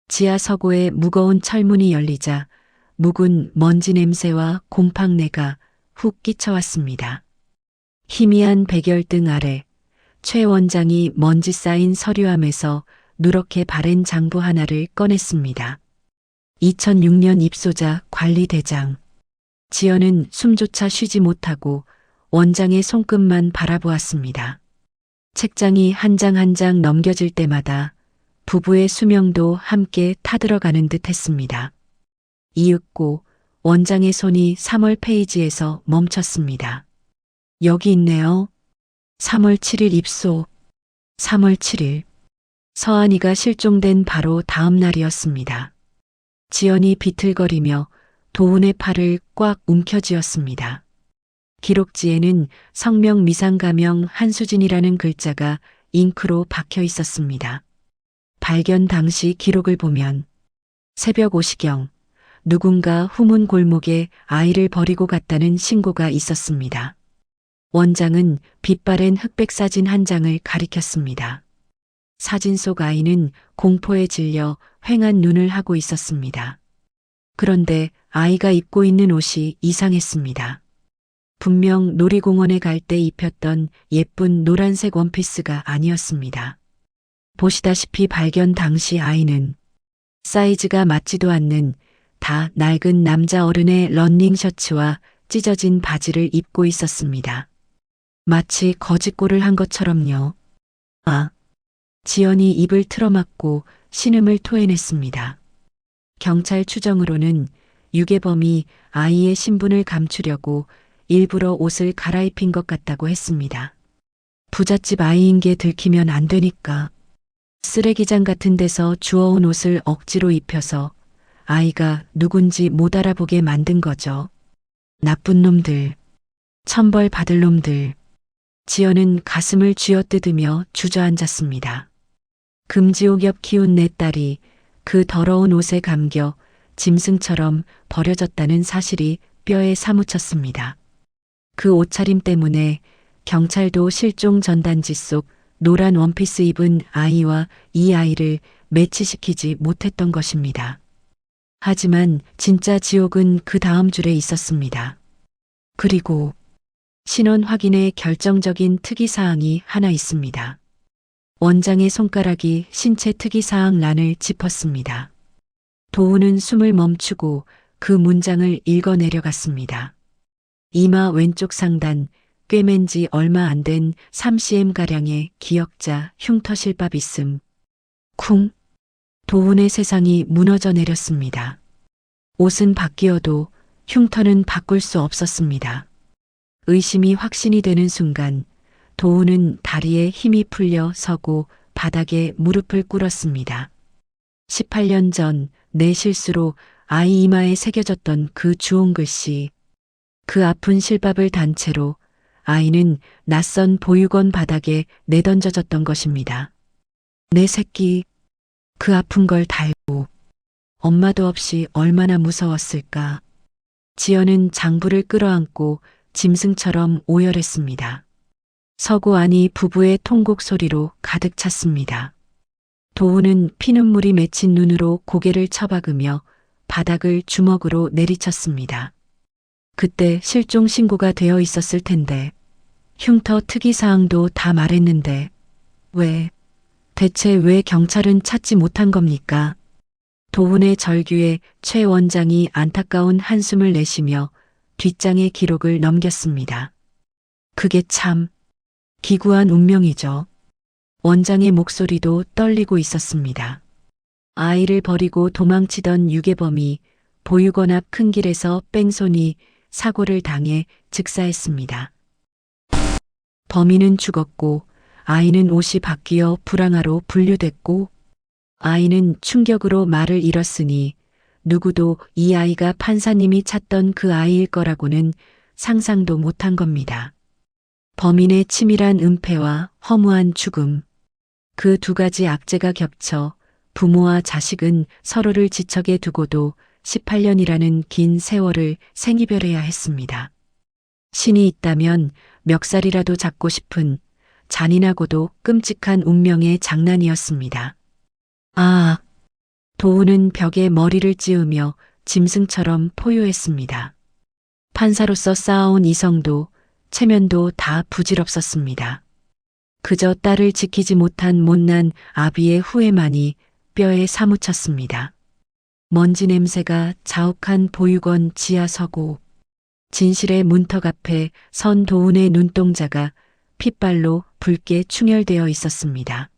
지하 서고에 무거운 철문이 열리자 묵은 먼지 냄새와 곰팡내가 훅 끼쳐왔습니다. 희미한 백열등 아래 최 원장이 먼지 쌓인 서류함에서 누렇게 바랜 장부 하나를 꺼냈습니다. 2006년 입소자 관리대장. 지연은 숨조차 쉬지 못하고 원장의 손끝만 바라보았습니다. 책장이 한 장 한 장 넘겨질 때마다 부부의 수명도 함께 타들어가는 듯 했습니다. 이윽고 원장의 손이 3월 페이지에서 멈췄습니다. 여기 있네요. 3월 7일 입소. 3월 7일. 서한이가 실종된 바로 다음 날이었습니다. 지연이 비틀거리며 도훈의 팔을 꽉 움켜쥐었습니다. 기록지에는 성명 미상가명 한수진이라는 글자가 잉크로 박혀 있었습니다. 발견 당시 기록을 보면 새벽 5시경 누군가 후문 골목에 아이를 버리고 갔다는 신고가 있었습니다. 원장은 빛바랜 흑백 사진 한 장을 가리켰습니다. 사진 속 아이는 공포에 질려 휑한 눈을 하고 있었습니다. 그런데 아이가 입고 있는 옷이 이상했습니다. 분명 놀이공원에 갈 때 입혔던 예쁜 노란색 원피스가 아니었습니다. 보시다시피 발견 당시 아이는 사이즈가 맞지도 않는 다 낡은 남자 어른의 러닝 셔츠와 찢어진 바지를 입고 있었습니다. 마치 거짓골을 한 것처럼요. 아! 지연이 입을 틀어막고 신음을 토해냈습니다. 경찰 추정으로는 유괴범이 아이의 신분을 감추려고 일부러 옷을 갈아입힌 것 같다고 했습니다. 부잣집 아이인 게 들키면 안 되니까 쓰레기장 같은 데서 주워온 옷을 억지로 입혀서 아이가 누군지 못 알아보게 만든 거죠. 나쁜 놈들, 천벌 받을 놈들. 지연은 가슴을 쥐어뜯으며 주저앉았습니다. 금지옥 옆 키운 내 딸이 그 더러운 옷에 감겨 짐승처럼 버려졌다는 사실이 뼈에 사무쳤습니다. 그 옷차림 때문에 경찰도 실종 전단지 속 노란 원피스 입은 아이와 이 아이를 매치시키지 못했던 것입니다. 하지만 진짜 지옥은 그 다음 줄에 있었습니다. 그리고 신원 확인에 결정적인 특이사항이 하나 있습니다. 원장의 손가락이 신체 특이사항 란을 짚었습니다. 도훈은 숨을 멈추고 그 문장을 읽어 내려갔습니다. 이마 왼쪽 상단 꿰맨 지 얼마 안 된 3cm가량의 기역자 흉터 실밥 있음. 쿵! 도훈의 세상이 무너져 내렸습니다. 옷은 바뀌어도 흉터는 바꿀 수 없었습니다. 의심이 확신이 되는 순간 도훈은 다리에 힘이 풀려 서고 바닥에 무릎을 꿇었습니다. 18년 전 내 실수로 아이 이마에 새겨졌던 그 주홍 글씨. 그 아픈 실밥을 단체로 아이는 낯선 보육원 바닥에 내던져졌던 것입니다. 내 새끼, 그 아픈 걸 달고 엄마도 없이 얼마나 무서웠을까. 지연은 장부를 끌어안고 짐승처럼 오열했습니다. 서고 안이 부부의 통곡 소리로 가득 찼습니다. 도훈은 피눈물이 맺힌 눈으로 고개를 처박으며 바닥을 주먹으로 내리쳤습니다. 그때 실종 신고가 되어 있었을 텐데, 흉터 특이사항도 다 말했는데, 대체 왜 경찰은 찾지 못한 겁니까? 도훈의 절규에 최 원장이 안타까운 한숨을 내쉬며 뒷장의 기록을 넘겼습니다. 그게 참 기구한 운명이죠. 원장의 목소리도 떨리고 있었습니다. 아이를 버리고 도망치던 유괴범이 보육원 앞 큰 길에서 뺑소니 사고를 당해 즉사했습니다. 범인은 죽었고 아이는 옷이 바뀌어 불황아로 분류됐고 아이는 충격으로 말을 잃었으니 누구도 이 아이가 판사님이 찾던 그 아이일 거라고는 상상도 못한 겁니다. 범인의 치밀한 은폐와 허무한 죽음, 그 두 가지 악재가 겹쳐 부모와 자식은 서로를 지척에 두고도 18년이라는 긴 세월을 생이별해야 했습니다. 신이 있다면 멱살이라도 잡고 싶은 잔인하고도 끔찍한 운명의 장난이었습니다. 아, 도우는 벽에 머리를 찌우며 짐승처럼 포효했습니다. 판사로서 쌓아온 이성도 체면도 다 부질없었습니다. 그저 딸을 지키지 못한 못난 아비의 후회만이 뼈에 사무쳤습니다. 먼지 냄새가 자욱한 보육원 지하 서고, 진실의 문턱 앞에 선 도운의 눈동자가 핏발로 붉게 충혈되어 있었습니다.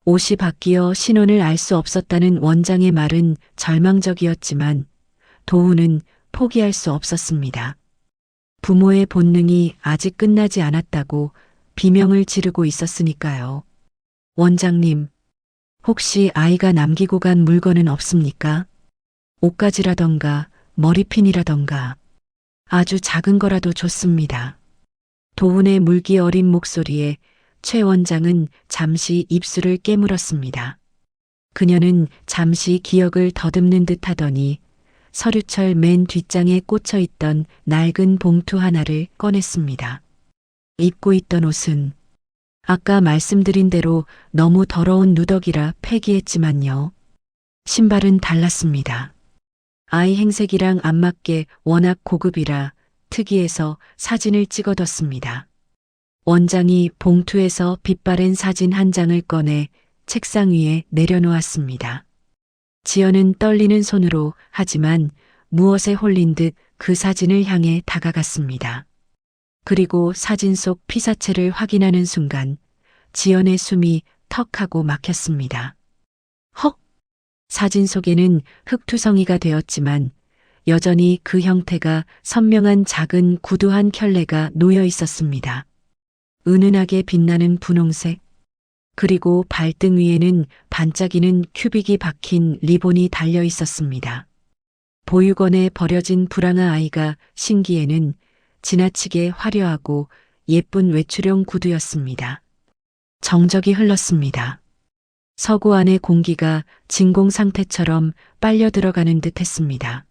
옷이 바뀌어 신원을 알 수 없었다는 원장의 말은 절망적이었지만 도운은 포기할 수 없었습니다. 부모의 본능이 아직 끝나지 않았다고 비명을 지르고 있었으니까요. 원장님, 혹시 아이가 남기고 간 물건은 없습니까? 옷가지라던가 머리핀이라던가 아주 작은 거라도 좋습니다. 도운의 물기 어린 목소리에 최 원장은 잠시 입술을 깨물었습니다. 그녀는 잠시 기억을 더듬는 듯 하더니 서류철 맨 뒷장에 꽂혀 있던 낡은 봉투 하나를 꺼냈습니다. 입고 있던 옷은 아까 말씀드린 대로 너무 더러운 누더기라 폐기했지만요. 신발은 달랐습니다. 아이 행색이랑 안 맞게 워낙 고급이라 특이해서 사진을 찍어뒀습니다. 원장이 봉투에서 빛바랜 사진 한 장을 꺼내 책상 위에 내려놓았습니다. 지연은 떨리는 손으로 하지만 무엇에 홀린 듯 그 사진을 향해 다가갔습니다. 그리고 사진 속 피사체를 확인하는 순간 지연의 숨이 턱하고 막혔습니다. 헉! 사진 속에는 흙투성이가 되었지만 여전히 그 형태가 선명한 작은 구두 한 켤레가 놓여 있었습니다. 은은하게 빛나는 분홍색, 그리고 발등 위에는 반짝이는 큐빅이 박힌 리본이 달려 있었습니다. 보육원에 버려진 불황아 아이가 신기에는 지나치게 화려하고 예쁜 외출용 구두였습니다. 정적이 흘렀습니다. 서고 안의 공기가 진공 상태처럼 빨려 들어가는 듯 했습니다.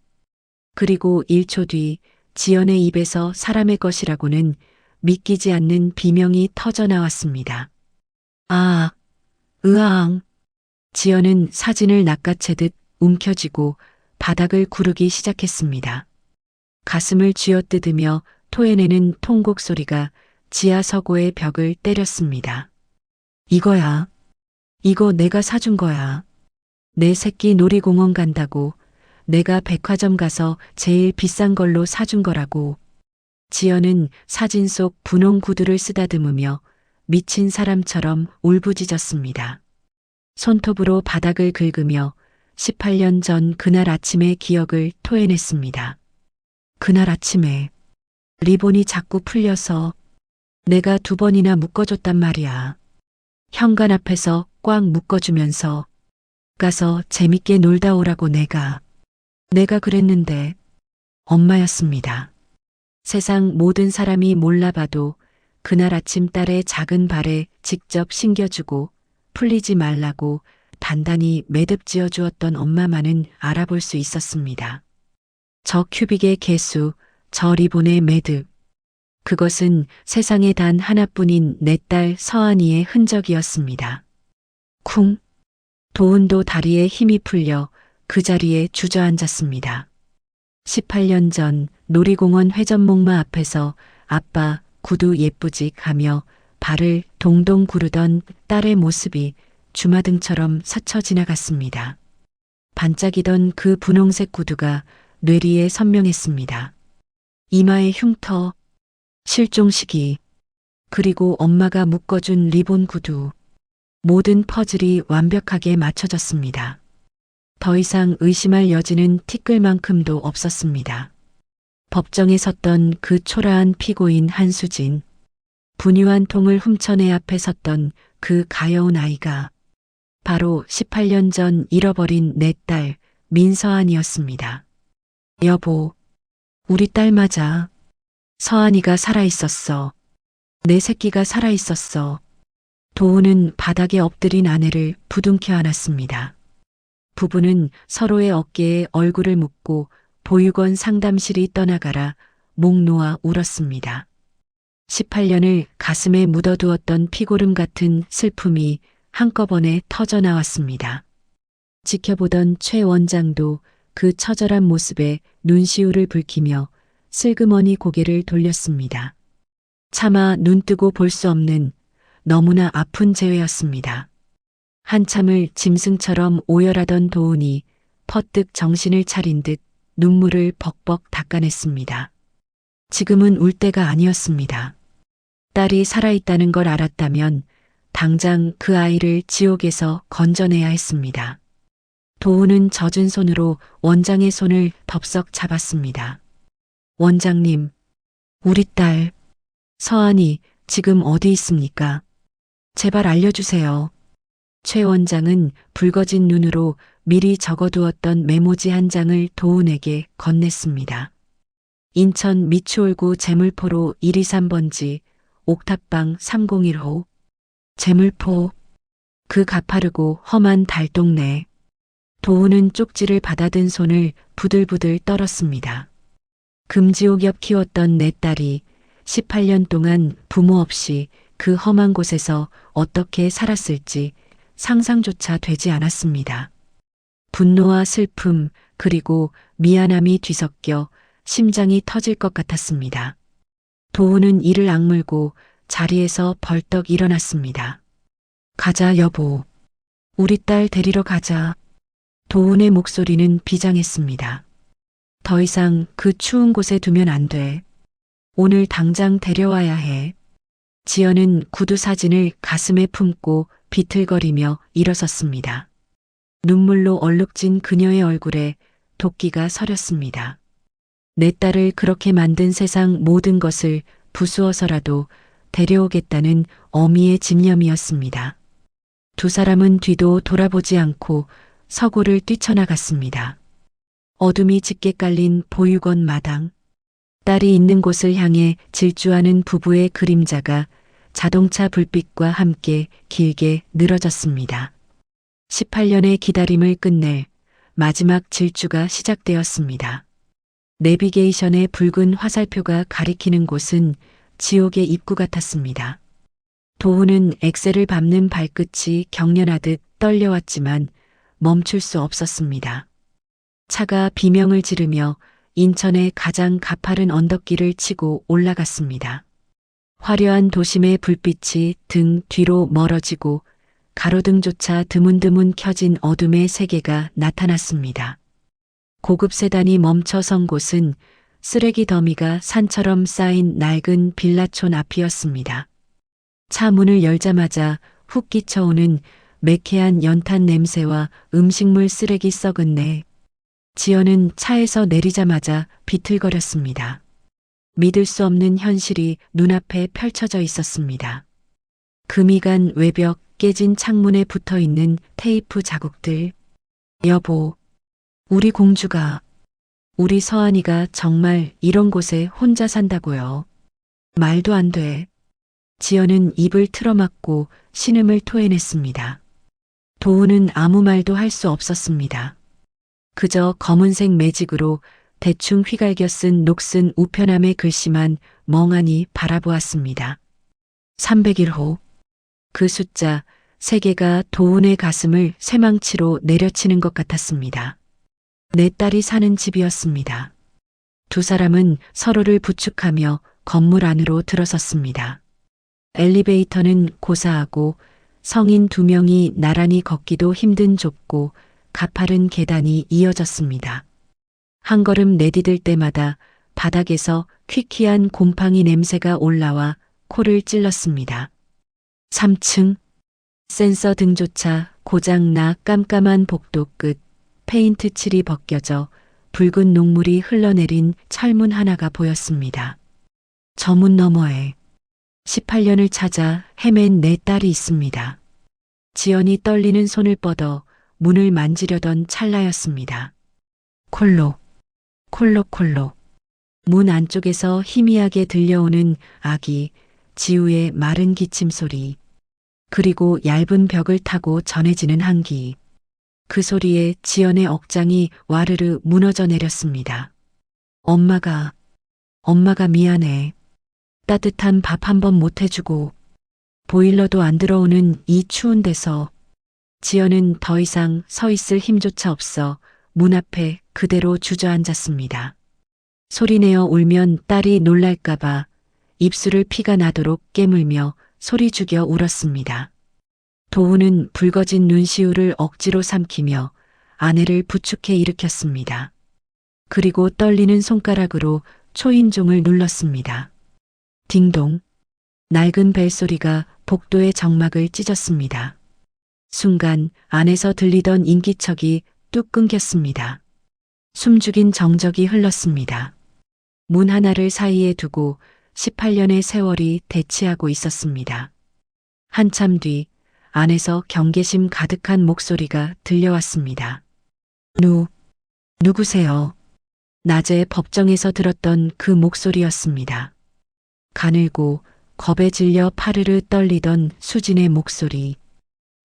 그리고 1초 뒤 지연의 입에서 사람의 것이라고는 믿기지 않는 비명이 터져 나왔습니다. 아, 으앙. 지연은 사진을 낚아채듯 움켜쥐고 바닥을 구르기 시작했습니다. 가슴을 쥐어뜯으며 토해내는 통곡 소리가 지하 서고의 벽을 때렸습니다. 이거야. 이거 내가 사준 거야. 내 새끼 놀이공원 간다고 내가 백화점 가서 제일 비싼 걸로 사준 거라고. 지연은 사진 속 분홍 구두를 쓰다듬으며 미친 사람처럼 울부짖었습니다. 손톱으로 바닥을 긁으며 18년 전 그날 아침의 기억을 토해냈습니다. 그날 아침에 리본이 자꾸 풀려서 내가 2번이나 묶어줬단 말이야. 현관 앞에서 꽉 묶어주면서 가서 재밌게 놀다 오라고 내가 그랬는데 엄마였습니다. 세상 모든 사람이 몰라봐도 그날 아침 딸의 작은 발에 직접 신겨주고 풀리지 말라고 단단히 매듭 지어주었던 엄마만은 알아볼 수 있었습니다. 저 큐빅의 개수, 저 리본의 매듭. 그것은 세상에 단 하나뿐인 내 딸 서한이의 흔적이었습니다. 쿵. 도운도 다리에 힘이 풀려 그 자리에 주저앉았습니다. 18년 전 놀이공원 회전목마 앞에서 아빠 구두 예쁘직 하며 발을 동동 구르던 딸의 모습이 주마등처럼 스쳐 지나갔습니다. 반짝이던 그 분홍색 구두가 뇌리에 선명했습니다. 이마의 흉터, 실종 시기, 그리고 엄마가 묶어준 리본 구두. 모든 퍼즐이 완벽하게 맞춰졌습니다. 더 이상 의심할 여지는 티끌만큼도 없었습니다. 법정에 섰던 그 초라한 피고인 한수진, 분유한 통을 훔쳐 내 앞에 섰던 그 가여운 아이가 바로 18년 전 잃어버린 내 딸 민서안이었습니다. 여보, 우리 딸 맞아. 서안이가 살아있었어. 내 새끼가 살아있었어. 도우는 바닥에 엎드린 아내를 부둥켜 안았습니다. 부부는 서로의 어깨에 얼굴을 묻고 보육원 상담실이 떠나가라 목 놓아 울었습니다. 18년을 가슴에 묻어두었던 피고름 같은 슬픔이 한꺼번에 터져 나왔습니다. 지켜보던 최 원장도 그 처절한 모습에 눈시울을 붉히며 슬그머니 고개를 돌렸습니다. 차마 눈뜨고 볼 수 없는 너무나 아픈 재회였습니다. 한참을 짐승처럼 오열하던 도훈이 퍼뜩 정신을 차린 듯 눈물을 벅벅 닦아냈습니다. 지금은 울 때가 아니었습니다. 딸이 살아있다는 걸 알았다면 당장 그 아이를 지옥에서 건져내야 했습니다. 도훈은 젖은 손으로 원장의 손을 덥석 잡았습니다. 원장님, 우리 딸 서안이 지금 어디 있습니까? 제발 알려주세요. 최 원장은 붉어진 눈으로 미리 적어두었던 메모지 한 장을 도훈에게 건넸습니다. 인천 미추홀구 제물포로 123번지 옥탑방 301호. 제물포. 그 가파르고 험한 달동네. 도훈은 쪽지를 받아든 손을 부들부들 떨었습니다. 금지옥 옆 키웠던 내 딸이 18년 동안 부모 없이 그 험한 곳에서 어떻게 살았을지 상상조차 되지 않았습니다. 분노와 슬픔 그리고 미안함이 뒤섞여 심장이 터질 것 같았습니다. 도훈은 이를 악물고 자리에서 벌떡 일어났습니다. 가자 여보. 우리 딸 데리러 가자. 도훈의 목소리는 비장했습니다. 더 이상 그 추운 곳에 두면 안 돼. 오늘 당장 데려와야 해. 지연은 구두 사진을 가슴에 품고 비틀거리며 일어섰습니다. 눈물로 얼룩진 그녀의 얼굴에 도끼가 서렸습니다. 내 딸을 그렇게 만든 세상 모든 것을 부수어서라도 데려오겠다는 어미의 집념이었습니다. 두 사람은 뒤도 돌아보지 않고 서고를 뛰쳐나갔습니다. 어둠이 짙게 깔린 보육원 마당. 딸이 있는 곳을 향해 질주하는 부부의 그림자가 자동차 불빛과 함께 길게 늘어졌습니다. 18년의 기다림을 끝낼 마지막 질주가 시작되었습니다. 내비게이션의 붉은 화살표가 가리키는 곳은 지옥의 입구 같았습니다. 도훈은 엑셀을 밟는 발끝이 경련하듯 떨려왔지만 멈출 수 없었습니다. 차가 비명을 지르며 인천의 가장 가파른 언덕길을 치고 올라갔습니다. 화려한 도심의 불빛이 등 뒤로 멀어지고 가로등조차 드문드문 켜진 어둠의 세계가 나타났습니다. 고급 세단이 멈춰 선 곳은 쓰레기 더미가 산처럼 쌓인 낡은 빌라촌 앞이었습니다. 차 문을 열자마자 훅 끼쳐오는 매캐한 연탄 냄새와 음식물 쓰레기 썩은 내. 지연은 차에서 내리자마자 비틀거렸습니다. 믿을 수 없는 현실이 눈앞에 펼쳐져 있었습니다. 금이 간 외벽, 깨진 창문에 붙어 있는 테이프 자국들. 여보, 우리 공주가, 우리 서안이가 정말 이런 곳에 혼자 산다고요. 말도 안 돼. 지연은 입을 틀어막고 신음을 토해냈습니다. 도훈은 아무 말도 할 수 없었습니다. 그저 검은색 매직으로 대충 휘갈겨 쓴 녹슨 우편함의 글씨만 멍하니 바라보았습니다. 301호. 그 숫자 3개가 도훈의 가슴을 쇠망치로 내려치는 것 같았습니다. 내 딸이 사는 집이었습니다. 두 사람은 서로를 부축하며 건물 안으로 들어섰습니다. 엘리베이터는 고사하고 성인 2명이 나란히 걷기도 힘든 좁고 가파른 계단이 이어졌습니다. 한 걸음 내디딜 때마다 바닥에서 퀴퀴한 곰팡이 냄새가 올라와 코를 찔렀습니다. 3층. 센서 등조차 고장나 깜깜한 복도 끝 페인트 칠이 벗겨져 붉은 녹물이 흘러내린 철문 하나가 보였습니다. 저 문 너머에 18년을 찾아 헤맨 내 딸이 있습니다. 지연이 떨리는 손을 뻗어 문을 만지려던 찰나였습니다. 콜록, 콜록. 문 안쪽에서 희미하게 들려오는 아기 지우의 마른 기침 소리, 그리고 얇은 벽을 타고 전해지는 한기. 그 소리에 지연의 억장이 와르르 무너져 내렸습니다. 엄마가 미안해. 따뜻한 밥 한 번 못 해주고 보일러도 안 들어오는 이 추운 데서. 지연은 더 이상 서 있을 힘조차 없어 문 앞에 그대로 주저앉았습니다. 소리내어 울면 딸이 놀랄까봐 입술을 피가 나도록 깨물며 소리 죽여 울었습니다. 도우는 붉어진 눈시울을 억지로 삼키며 아내를 부축해 일으켰습니다. 그리고 떨리는 손가락으로 초인종을 눌렀습니다. 딩동. 낡은 벨소리가 복도의 정막을 찢었습니다. 순간 안에서 들리던 인기척이 뚝 끊겼습니다. 숨죽인 정적이 흘렀습니다. 문 하나를 사이에 두고 18년의 세월이 대치하고 있었습니다. 한참 뒤 안에서 경계심 가득한 목소리가 들려왔습니다. 누구세요? 낮에 법정에서 들었던 그 목소리였습니다. 가늘고 겁에 질려 파르르 떨리던 수진의 목소리.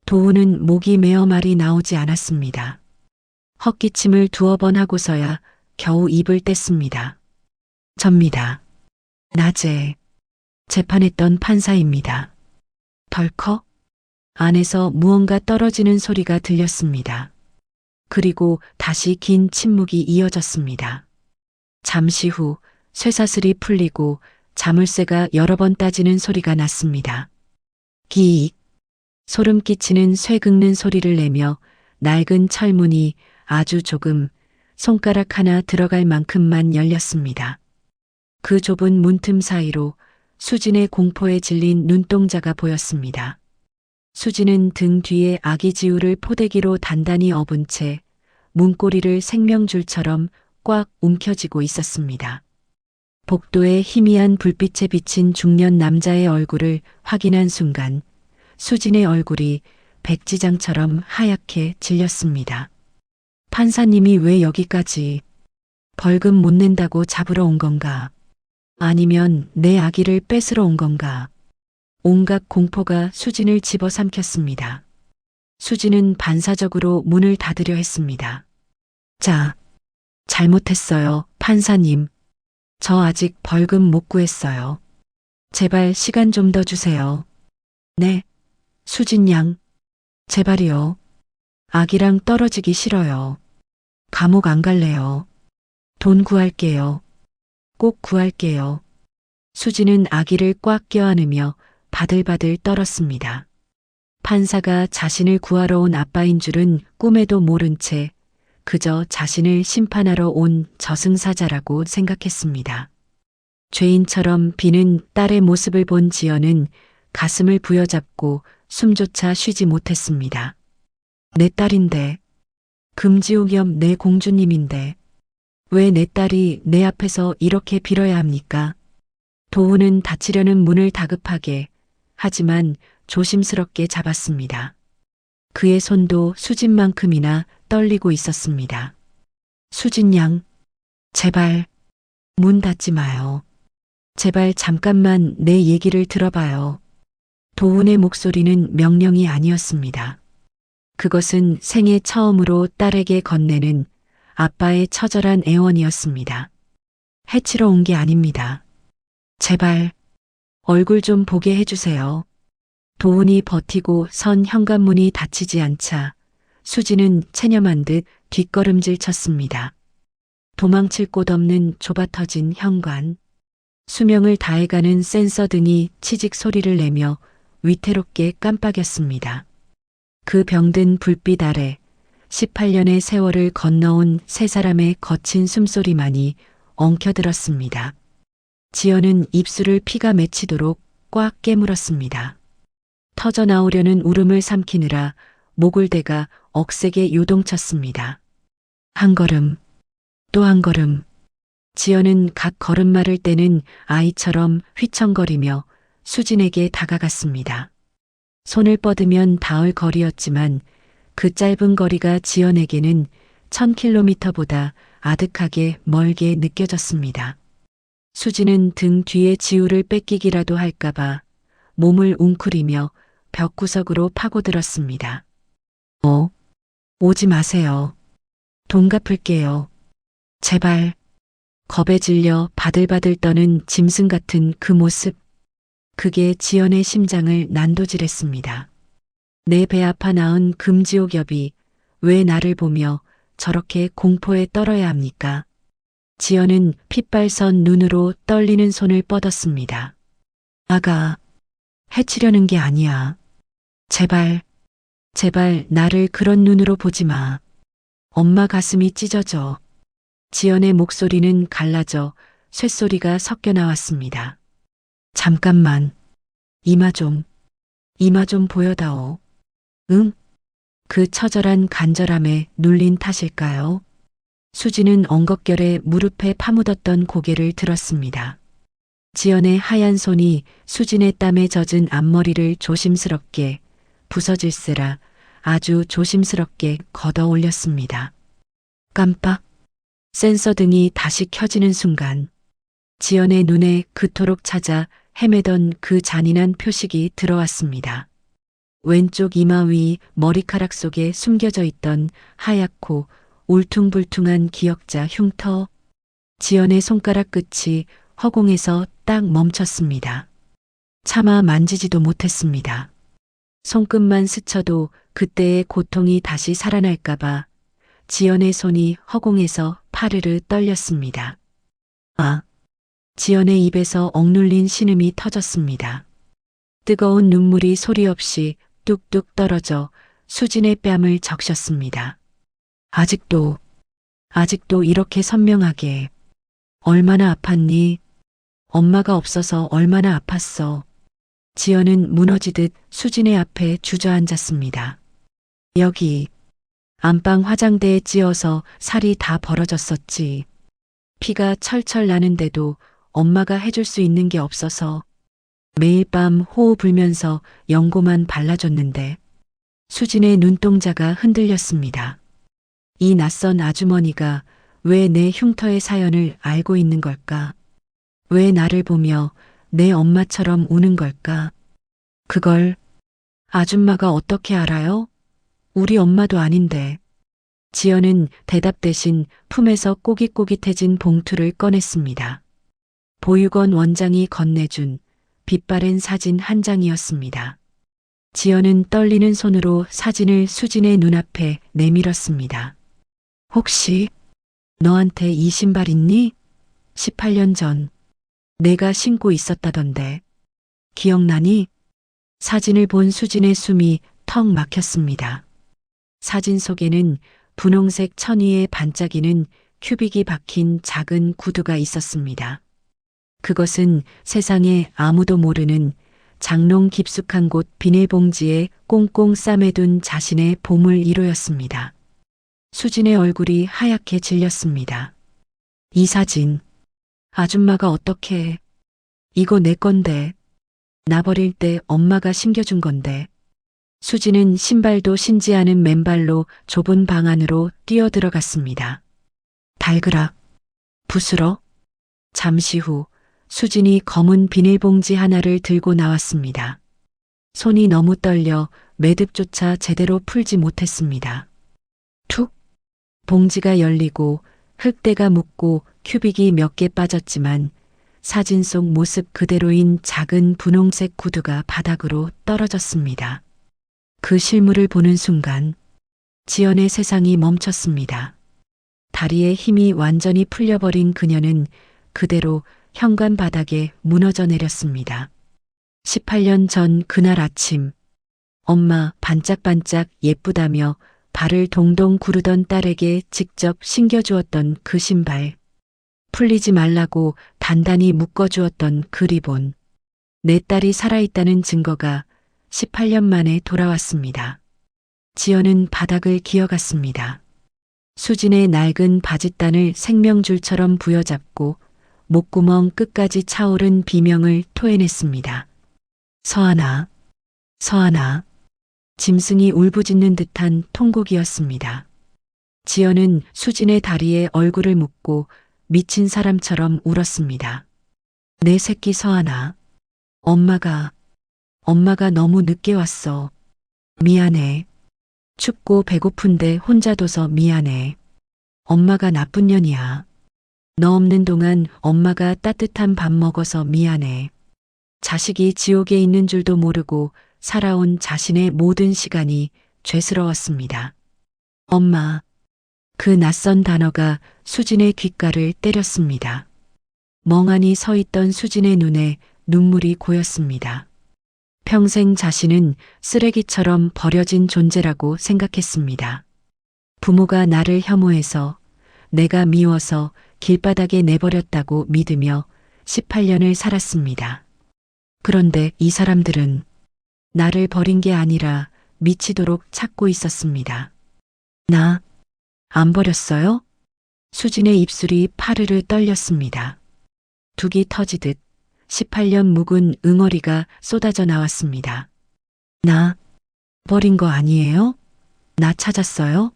도우는 목이 메어 말이 나오지 않았습니다. 헛기침을 두어 번 하고서야 겨우 입을 뗐습니다. 접니다. 낮에 재판했던 판사입니다. 덜컥 안에서 무언가 떨어지는 소리가 들렸습니다. 그리고 다시 긴 침묵이 이어졌습니다. 잠시 후 쇠사슬이 풀리고 자물쇠가 여러 번 따지는 소리가 났습니다. 기익. 소름 끼치는 쇠 긁는 소리를 내며 낡은 철문이 아주 조금 손가락 하나 들어갈 만큼만 열렸습니다. 그 좁은 문틈 사이로 수진의 공포에 질린 눈동자가 보였습니다. 수진은 등 뒤에 아기 지우를 포대기로 단단히 업은 채 문고리를 생명줄처럼 꽉 움켜쥐고 있었습니다. 복도에 희미한 불빛에 비친 중년 남자의 얼굴을 확인한 순간 수진의 얼굴이 백지장처럼 하얗게 질렸습니다. 판사님이 왜 여기까지? 벌금 못 낸다고 잡으러 온 건가? 아니면 내 아기를 뺏으러 온 건가? 온갖 공포가 수진을 집어삼켰습니다. 수진은 반사적으로 문을 닫으려 했습니다. 잘못했어요, 판사님. 저 아직 벌금 못 구했어요. 제발 시간 좀 더 주세요. 네, 수진 양. 제발이요. 아기랑 떨어지기 싫어요. 감옥 안 갈래요. 돈 구할게요. 꼭 구할게요. 수진은 아기를 꽉 껴안으며 바들바들 떨었습니다. 판사가 자신을 구하러 온 아빠인 줄은 꿈에도 모른 채 그저 자신을 심판하러 온 저승사자라고 생각했습니다. 죄인처럼 비는 딸의 모습을 본 지연은 가슴을 부여잡고 숨조차 쉬지 못했습니다. 내 딸인데, 금지옥 겸 내 공주님인데, 왜 내 딸이 내 앞에서 이렇게 빌어야 합니까? 도우는 닫히려는 문을 다급하게, 하지만 조심스럽게 잡았습니다. 그의 손도 수진만큼이나 떨리고 있었습니다. 수진 양, 제발 문 닫지 마요. 제발 잠깐만 내 얘기를 들어봐요. 도훈의 목소리는 명령이 아니었습니다. 그것은 생애 처음으로 딸에게 건네는 아빠의 처절한 애원이었습니다. 해치러 온 게 아닙니다. 제발 얼굴 좀 보게 해주세요. 도훈이 버티고 선 현관문이 닫히지 않자 수지는 체념한 듯 뒷걸음질 쳤습니다. 도망칠 곳 없는 좁아터진 현관. 수명을 다해가는 센서 등이 치직 소리를 내며 위태롭게 깜빡였습니다. 그 병든 불빛 아래 18년의 세월을 건너온 세 사람의 거친 숨소리만이 엉켜들었습니다. 지연은 입술을 피가 맺히도록 꽉 깨물었습니다. 터져나오려는 울음을 삼키느라 목을 대가 억세게 요동쳤습니다. 한 걸음, 또 한 걸음. 지연은 각 걸음마를 떼는 아이처럼 휘청거리며 수진에게 다가갔습니다. 손을 뻗으면 닿을 거리였지만 그 짧은 거리가 지연에게는 1000km보다 아득하게 멀게 느껴졌습니다. 수진은 등 뒤에 지우를 뺏기기라도 할까봐 몸을 웅크리며 벽구석으로 파고들었습니다. 오지 마세요. 돈 갚을게요. 제발. 겁에 질려 바들바들 떠는 짐승 같은 그 모습. 그게 지연의 심장을 난도질했습니다. 내 배 아파 낳은 금지옥엽이 왜 나를 보며 저렇게 공포에 떨어야 합니까? 지연은 핏발선 눈으로 떨리는 손을 뻗었습니다. 아가, 해치려는 게 아니야. 제발, 제발 나를 그런 눈으로 보지 마. 엄마 가슴이 찢어져. 지연의 목소리는 갈라져 쇳소리가 섞여 나왔습니다. 잠깐만. 이마 좀 보여다오. 응? 그 처절한 간절함에 눌린 탓일까요? 수지는 엉겁결에 무릎에 파묻었던 고개를 들었습니다. 지연의 하얀 손이 수진의 땀에 젖은 앞머리를 조심스럽게 부서질세라 아주 조심스럽게 걷어 올렸습니다. 깜빡. 센서 등이 다시 켜지는 순간 지연의 눈에 그토록 찾아 헤매던 그 잔인한 표식이 들어왔습니다. 왼쪽 이마 위 머리카락 속에 숨겨져 있던 하얗고 울퉁불퉁한 기역자 흉터. 지연의 손가락 끝이 허공에서 딱 멈췄습니다. 차마 만지지도 못했습니다. 손끝만 스쳐도 그때의 고통이 다시 살아날까봐 지연의 손이 허공에서 파르르 떨렸습니다. 아! 지연의 입에서 억눌린 신음이 터졌습니다. 뜨거운 눈물이 소리 없이 뚝뚝 떨어져 수진의 뺨을 적셨습니다. 아직도 이렇게 선명하게. 얼마나 아팠니? 엄마가 없어서 얼마나 아팠어. 지연은 무너지듯 수진의 앞에 주저앉았습니다. 여기 안방 화장대에 찧어서 살이 다 벌어졌었지. 피가 철철 나는데도 엄마가 해줄 수 있는 게 없어서 매일 밤 호호 불면서 연고만 발라줬는데. 수진의 눈동자가 흔들렸습니다. 이 낯선 아주머니가 왜 내 흉터의 사연을 알고 있는 걸까? 왜 나를 보며 내 엄마처럼 우는 걸까? 그걸 아줌마가 어떻게 알아요? 우리 엄마도 아닌데. 지연은 대답 대신 품에서 꼬깃꼬깃해진 봉투를 꺼냈습니다. 보육원 원장이 건네준 빛바랜 사진 한 장이었습니다. 지연은 떨리는 손으로 사진을 수진의 눈앞에 내밀었습니다. 혹시 너한테 이 신발 있니? 18년 전 내가 신고 있었다던데. 기억나니? 사진을 본 수진의 숨이 턱 막혔습니다. 사진 속에는 분홍색 천위에 반짝이는 큐빅이 박힌 작은 구두가 있었습니다. 그것은 세상에 아무도 모르는 장롱 깊숙한 곳 비닐봉지에 꽁꽁 싸매둔 자신의 보물 1호였습니다. 수진의 얼굴이 하얗게 질렸습니다. 이 사진, 아줌마가 어떻게 해? 이거 내 건데. 나 버릴 때 엄마가 신겨준 건데. 수진은 신발도 신지 않은 맨발로 좁은 방 안으로 뛰어들어갔습니다. 발그락, 부스러. 잠시 후 수진이 검은 비닐봉지 하나를 들고 나왔습니다. 손이 너무 떨려 매듭조차 제대로 풀지 못했습니다. 툭! 봉지가 열리고 흙대가 묻고 큐빅이 몇 개 빠졌지만 사진 속 모습 그대로인 작은 분홍색 구두가 바닥으로 떨어졌습니다. 그 실물을 보는 순간 지연의 세상이 멈췄습니다. 다리에 힘이 완전히 풀려버린 그녀는 그대로 현관 바닥에 무너져 내렸습니다. 18년 전 그날 아침, 엄마 반짝반짝 예쁘다며 발을 동동 구르던 딸에게 직접 신겨주었던 그 신발, 풀리지 말라고 단단히 묶어주었던 그 리본, 내 딸이 살아있다는 증거가 18년 만에 돌아왔습니다. 지연은 바닥을 기어갔습니다. 수진의 낡은 바짓단을 생명줄처럼 부여잡고 목구멍 끝까지 차오른 비명을 토해냈습니다. 서하나, 서하나. 짐승이 울부짖는 듯한 통곡이었습니다. 지연은 수진의 다리에 얼굴을 묻고 미친 사람처럼 울었습니다. 내 새끼 서하나. 엄마가 너무 늦게 왔어. 미안해. 춥고 배고픈데 혼자 둬서 미안해. 엄마가 나쁜 년이야. 너 없는 동안 엄마가 따뜻한 밥 먹어서 미안해. 자식이 지옥에 있는 줄도 모르고 살아온 자신의 모든 시간이 죄스러웠습니다. 엄마. 그 낯선 단어가 수진의 귓가를 때렸습니다. 멍하니 서 있던 수진의 눈에 눈물이 고였습니다. 평생 자신은 쓰레기처럼 버려진 존재라고 생각했습니다. 부모가 나를 혐오해서 내가 미워서 길바닥에 내버렸다고 믿으며 18년을 살았습니다. 그런데 이 사람들은 나를 버린 게 아니라 미치도록 찾고 있었습니다. 나 안 버렸어요? 수진의 입술이 파르르 떨렸습니다. 둑이 터지듯 18년 묵은 응어리가 쏟아져 나왔습니다. 나 버린 거 아니에요? 나 찾았어요?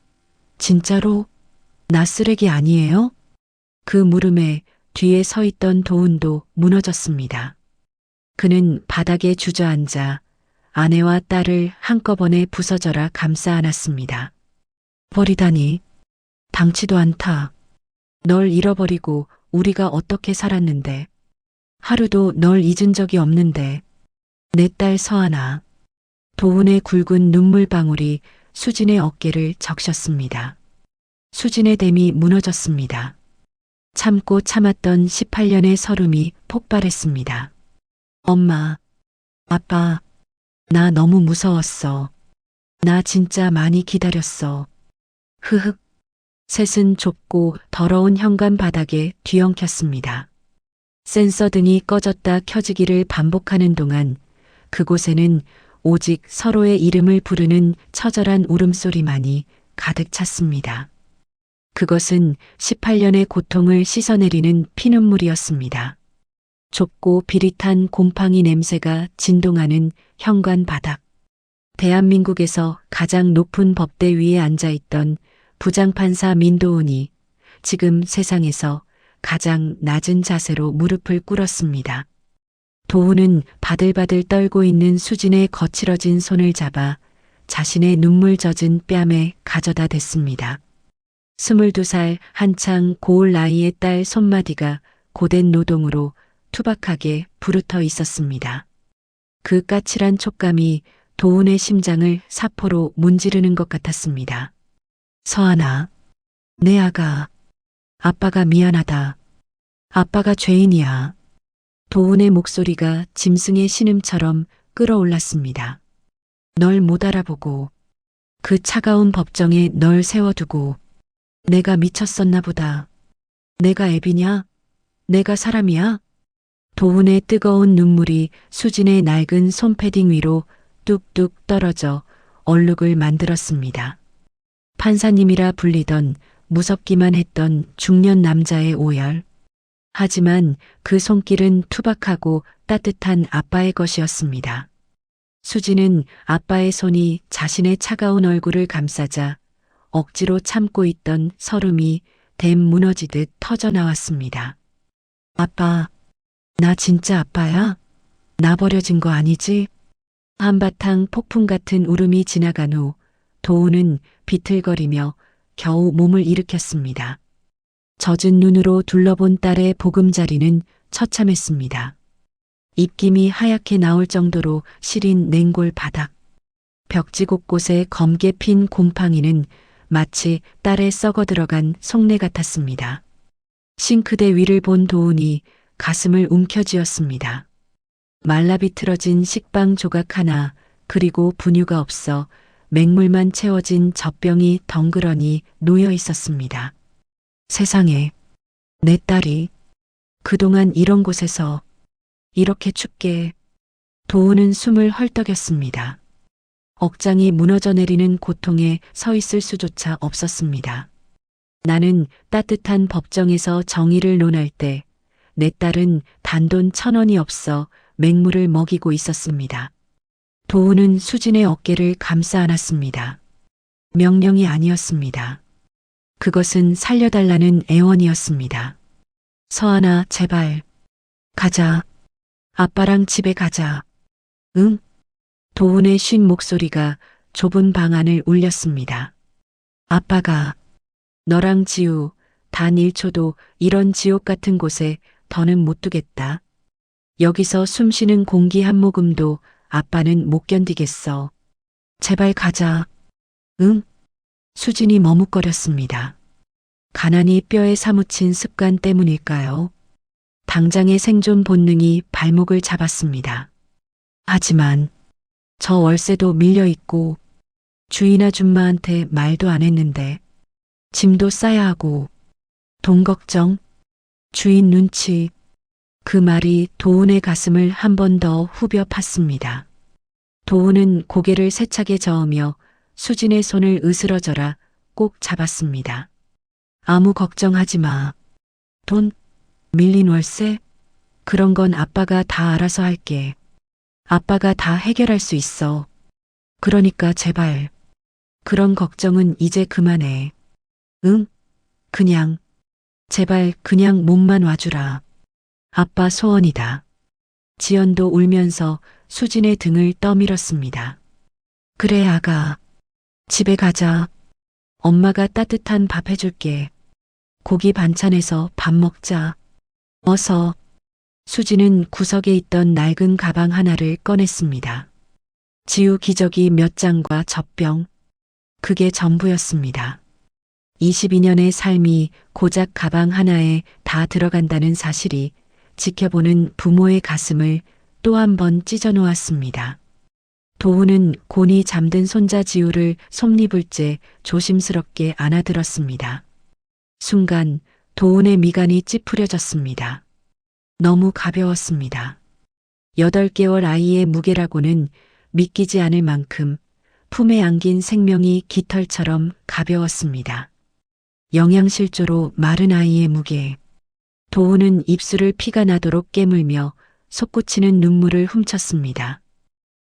진짜로? 나 쓰레기 아니에요? 그 물음에 뒤에 서 있던 도훈도 무너졌습니다. 그는 바닥에 주저앉아 아내와 딸을 한꺼번에 부서져라 감싸 안았습니다. 버리다니. 당치도 않다. 널 잃어버리고 우리가 어떻게 살았는데. 하루도 널 잊은 적이 없는데. 내 딸 서하나. 도훈의 굵은 눈물방울이 수진의 어깨를 적셨습니다. 수진의 댐이 무너졌습니다. 참고 참았던 18년의 서름이 폭발했습니다. 엄마, 아빠, 나 너무 무서웠어. 나 진짜 많이 기다렸어. 흐흑. 셋은 좁고 더러운 현관 바닥에 뒤엉켰습니다. 센서 등이 꺼졌다 켜지기를 반복하는 동안 그곳에는 오직 서로의 이름을 부르는 처절한 울음소리만이 가득 찼습니다. 그것은 18년의 고통을 씻어내리는 피눈물이었습니다. 좁고 비릿한 곰팡이 냄새가 진동하는 현관 바닥. 대한민국에서 가장 높은 법대 위에 앉아있던 부장판사 민도훈이 지금 세상에서 가장 낮은 자세로 무릎을 꿇었습니다. 도훈은 바들바들 떨고 있는 수진의 거칠어진 손을 잡아 자신의 눈물 젖은 뺨에 가져다 댔습니다. 22살 한창 고울 나이의 딸 손마디가 고된 노동으로 투박하게 부르터 있었습니다. 그 까칠한 촉감이 도훈의 심장을 사포로 문지르는 것 같았습니다. 서하나, 내 아가, 아빠가 미안하다. 아빠가 죄인이야. 도훈의 목소리가 짐승의 신음처럼 끌어올랐습니다. 널 못 알아보고 그 차가운 법정에 널 세워두고 내가 미쳤었나 보다. 내가 애비냐? 내가 사람이야? 도훈의 뜨거운 눈물이 수진의 낡은 손패딩 위로 뚝뚝 떨어져 얼룩을 만들었습니다. 판사님이라 불리던 무섭기만 했던 중년 남자의 오열. 하지만 그 손길은 투박하고 따뜻한 아빠의 것이었습니다. 수진은 아빠의 손이 자신의 차가운 얼굴을 감싸자 억지로 참고 있던 서름이 댐 무너지듯 터져나왔습니다. 아빠, 나 진짜 아빠야? 나 버려진 거 아니지? 한바탕 폭풍 같은 울음이 지나간 후 도훈은 비틀거리며 겨우 몸을 일으켰습니다. 젖은 눈으로 둘러본 딸의 보금자리는 처참했습니다. 입김이 하얗게 나올 정도로 시린 냉골 바닥. 벽지 곳곳에 검게 핀 곰팡이는 마치 딸의 썩어 들어간 속내 같았습니다. 싱크대 위를 본 도훈이 가슴을 움켜쥐었습니다. 말라비틀어진 식빵 조각 하나, 그리고 분유가 없어 맹물만 채워진 젖병이 덩그러니 놓여 있었습니다. 세상에, 내 딸이 그동안 이런 곳에서 이렇게 춥게. 도훈은 숨을 헐떡였습니다. 억장이 무너져 내리는 고통에 서 있을 수조차 없었습니다. 나는 따뜻한 법정에서 정의를 논할 때 내 딸은 단돈 1,000원이 없어 맹물을 먹이고 있었습니다. 도우는 수진의 어깨를 감싸 안았습니다. 명령이 아니었습니다. 그것은 살려달라는 애원이었습니다. 서하나, 제발. 가자. 아빠랑 집에 가자. 응? 도훈의 쉰 목소리가 좁은 방 안을 울렸습니다. 아빠가 너랑 지우 단 1초도 이런 지옥 같은 곳에 더는 못 두겠다. 여기서 숨 쉬는 공기 한 모금도 아빠는 못 견디겠어. 제발 가자. 응? 수진이 머뭇거렸습니다. 가난이 뼈에 사무친 습관 때문일까요? 당장의 생존 본능이 발목을 잡았습니다. 하지만 저 월세도 밀려있고 주인 아줌마한테 말도 안 했는데 짐도 싸야 하고 돈 걱정, 주인 눈치, 그 말이 도훈의 가슴을 한 번 더 후벼 팠습니다. 도훈은 고개를 세차게 저으며 수진의 손을 으스러져라 꼭 잡았습니다. 아무 걱정하지 마. 돈, 밀린 월세? 그런 건 아빠가 다 알아서 할게. 아빠가 다 해결할 수 있어. 그러니까 제발. 그런 걱정은 이제 그만해. 응? 그냥. 제발 그냥 몸만 와주라. 아빠 소원이다. 지연도 울면서 수진의 등을 떠밀었습니다. 그래 아가. 집에 가자. 엄마가 따뜻한 밥 해줄게. 고기 반찬해서 밥 먹자. 어서. 수진은 구석에 있던 낡은 가방 하나를 꺼냈습니다. 지우 기저귀 몇 장과 젖병. 그게 전부였습니다. 22년의 삶이 고작 가방 하나에 다 들어간다는 사실이 지켜보는 부모의 가슴을 또 한 번 찢어 놓았습니다. 도훈은 곤히 잠든 손자 지우를 솜니불째 조심스럽게 안아들었습니다. 순간 도훈의 미간이 찌푸려졌습니다. 너무 가벼웠습니다. 8개월 아이의 무게라고는 믿기지 않을 만큼 품에 안긴 생명이 깃털처럼 가벼웠습니다. 영양실조로 마른 아이의 무게. 도훈은 입술을 피가 나도록 깨물며 솟구치는 눈물을 훔쳤습니다.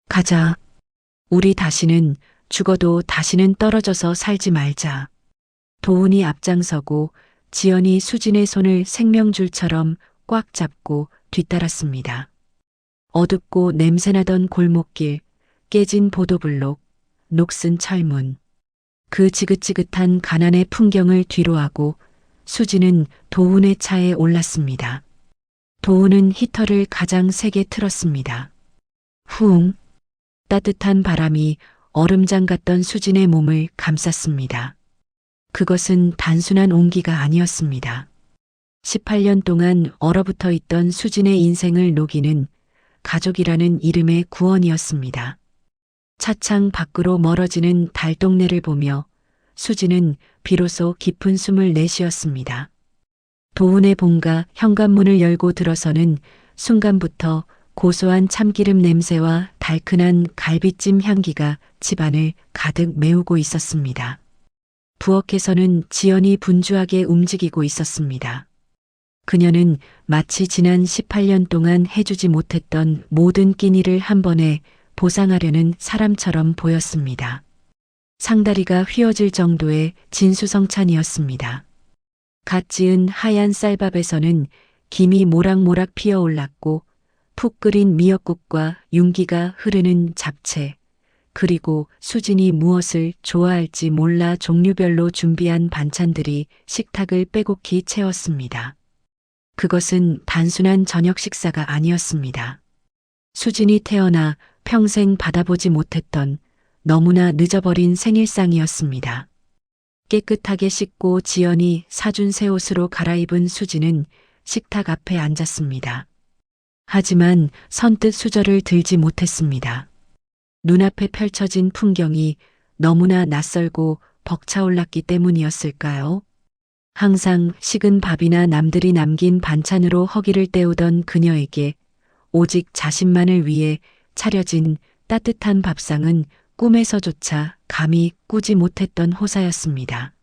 가자. 우리 다시는 죽어도 다시는 떨어져서 살지 말자. 도훈이 앞장서고 지연이 수진의 손을 생명줄처럼 꽉 잡고 뒤따랐습니다. 어둡고 냄새나던 골목길, 깨진 보도블록, 녹슨 철문. 그 지긋지긋한 가난의 풍경을 뒤로하고 수진은 도훈의 차에 올랐습니다. 도훈은 히터를 가장 세게 틀었습니다. 후웅. 따뜻한 바람이 얼음장 같던 수진의 몸을 감쌌습니다. 그것은 단순한 온기가 아니었습니다. 18년 동안 얼어붙어 있던 수진의 인생을 녹이는 가족이라는 이름의 구원이었습니다. 차창 밖으로 멀어지는 달동네를 보며 수진은 비로소 깊은 숨을 내쉬었습니다. 도훈의 본가 현관문을 열고 들어서는 순간부터 고소한 참기름 냄새와 달큰한 갈비찜 향기가 집안을 가득 메우고 있었습니다. 부엌에서는 지연이 분주하게 움직이고 있었습니다. 그녀는 마치 지난 18년 동안 해주지 못했던 모든 끼니를 한 번에 보상하려는 사람처럼 보였습니다. 상다리가 휘어질 정도의 진수성찬이었습니다. 갓 지은 하얀 쌀밥에서는 김이 모락모락 피어올랐고 푹 끓인 미역국과 윤기가 흐르는 잡채, 그리고 수진이 무엇을 좋아할지 몰라 종류별로 준비한 반찬들이 식탁을 빼곡히 채웠습니다. 그것은 단순한 저녁 식사가 아니었습니다. 수진이 태어나 평생 받아보지 못했던 너무나 늦어버린 생일상이었습니다. 깨끗하게 씻고 지연이 사준 새 옷으로 갈아입은 수진은 식탁 앞에 앉았습니다. 하지만 선뜻 수저를 들지 못했습니다. 눈앞에 펼쳐진 풍경이 너무나 낯설고 벅차올랐기 때문이었을까요? 항상 식은 밥이나 남들이 남긴 반찬으로 허기를 때우던 그녀에게 오직 자신만을 위해 차려진 따뜻한 밥상은 꿈에서조차 감히 꾸지 못했던 호사였습니다.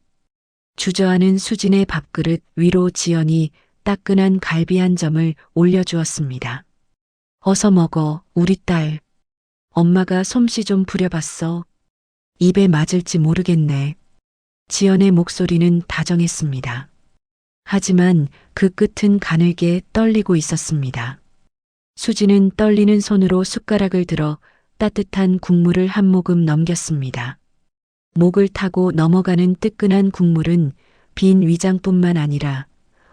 주저하는 수진의 밥그릇 위로 지연이 따끈한 갈비 한 점을 올려주었습니다. 어서 먹어, 우리 딸. 엄마가 솜씨 좀 부려봤어. 입에 맞을지 모르겠네. 지연의 목소리는 다정했습니다. 하지만 그 끝은 가늘게 떨리고 있었습니다. 수지는 떨리는 손으로 숟가락을 들어 따뜻한 국물을 한 모금 넘겼습니다. 목을 타고 넘어가는 뜨끈한 국물은 빈 위장뿐만 아니라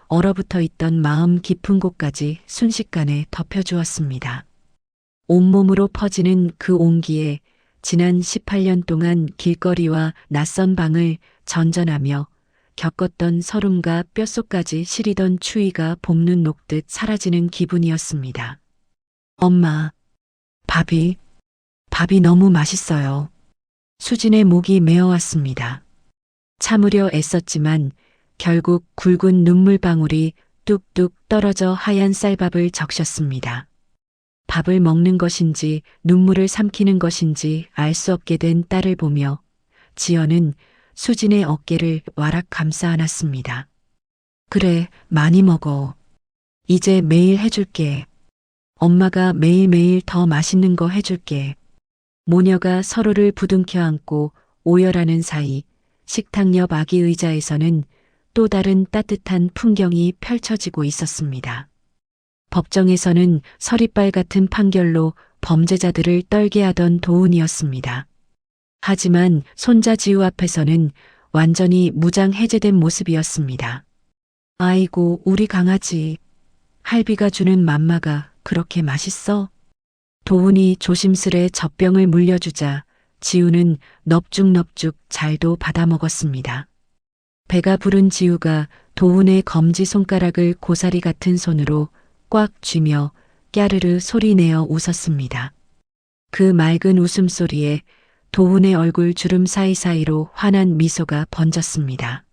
얼어붙어 있던 마음 깊은 곳까지 순식간에 덮여주었습니다. 온몸으로 퍼지는 그 온기에 지난 18년 동안 길거리와 낯선 방을 전전하며 겪었던 서름과 뼛속까지 시리던 추위가 봄눈 녹듯 사라지는 기분이었습니다. 엄마, 밥이 너무 맛있어요. 수진의 목이 메어왔습니다. 참으려 애썼지만 결국 굵은 눈물방울이 뚝뚝 떨어져 하얀 쌀밥을 적셨습니다. 밥을 먹는 것인지 눈물을 삼키는 것인지 알 수 없게 된 딸을 보며 지연은 수진의 어깨를 와락 감싸 안았습니다. 그래, 많이 먹어. 이제 매일 해줄게. 엄마가 매일매일 더 맛있는 거 해줄게. 모녀가 서로를 부둥켜 안고 오열하는 사이 식탁 옆 아기 의자에서는 또 다른 따뜻한 풍경이 펼쳐지고 있었습니다. 법정에서는 서리빨 같은 판결로 범죄자들을 떨게 하던 도훈이었습니다. 하지만 손자 지우 앞에서는 완전히 무장 해제된 모습이었습니다. 아이고, 우리 강아지. 할비가 주는 맘마가 그렇게 맛있어? 도훈이 조심스레 젖병을 물려주자 지우는 넙죽넙죽 잘도 받아먹었습니다. 배가 부른 지우가 도훈의 검지 손가락을 고사리 같은 손으로 꽉 쥐며 깨르르 소리내어 웃었습니다. 그 맑은 웃음소리에 도훈의 얼굴 주름 사이사이로 환한 미소가 번졌습니다.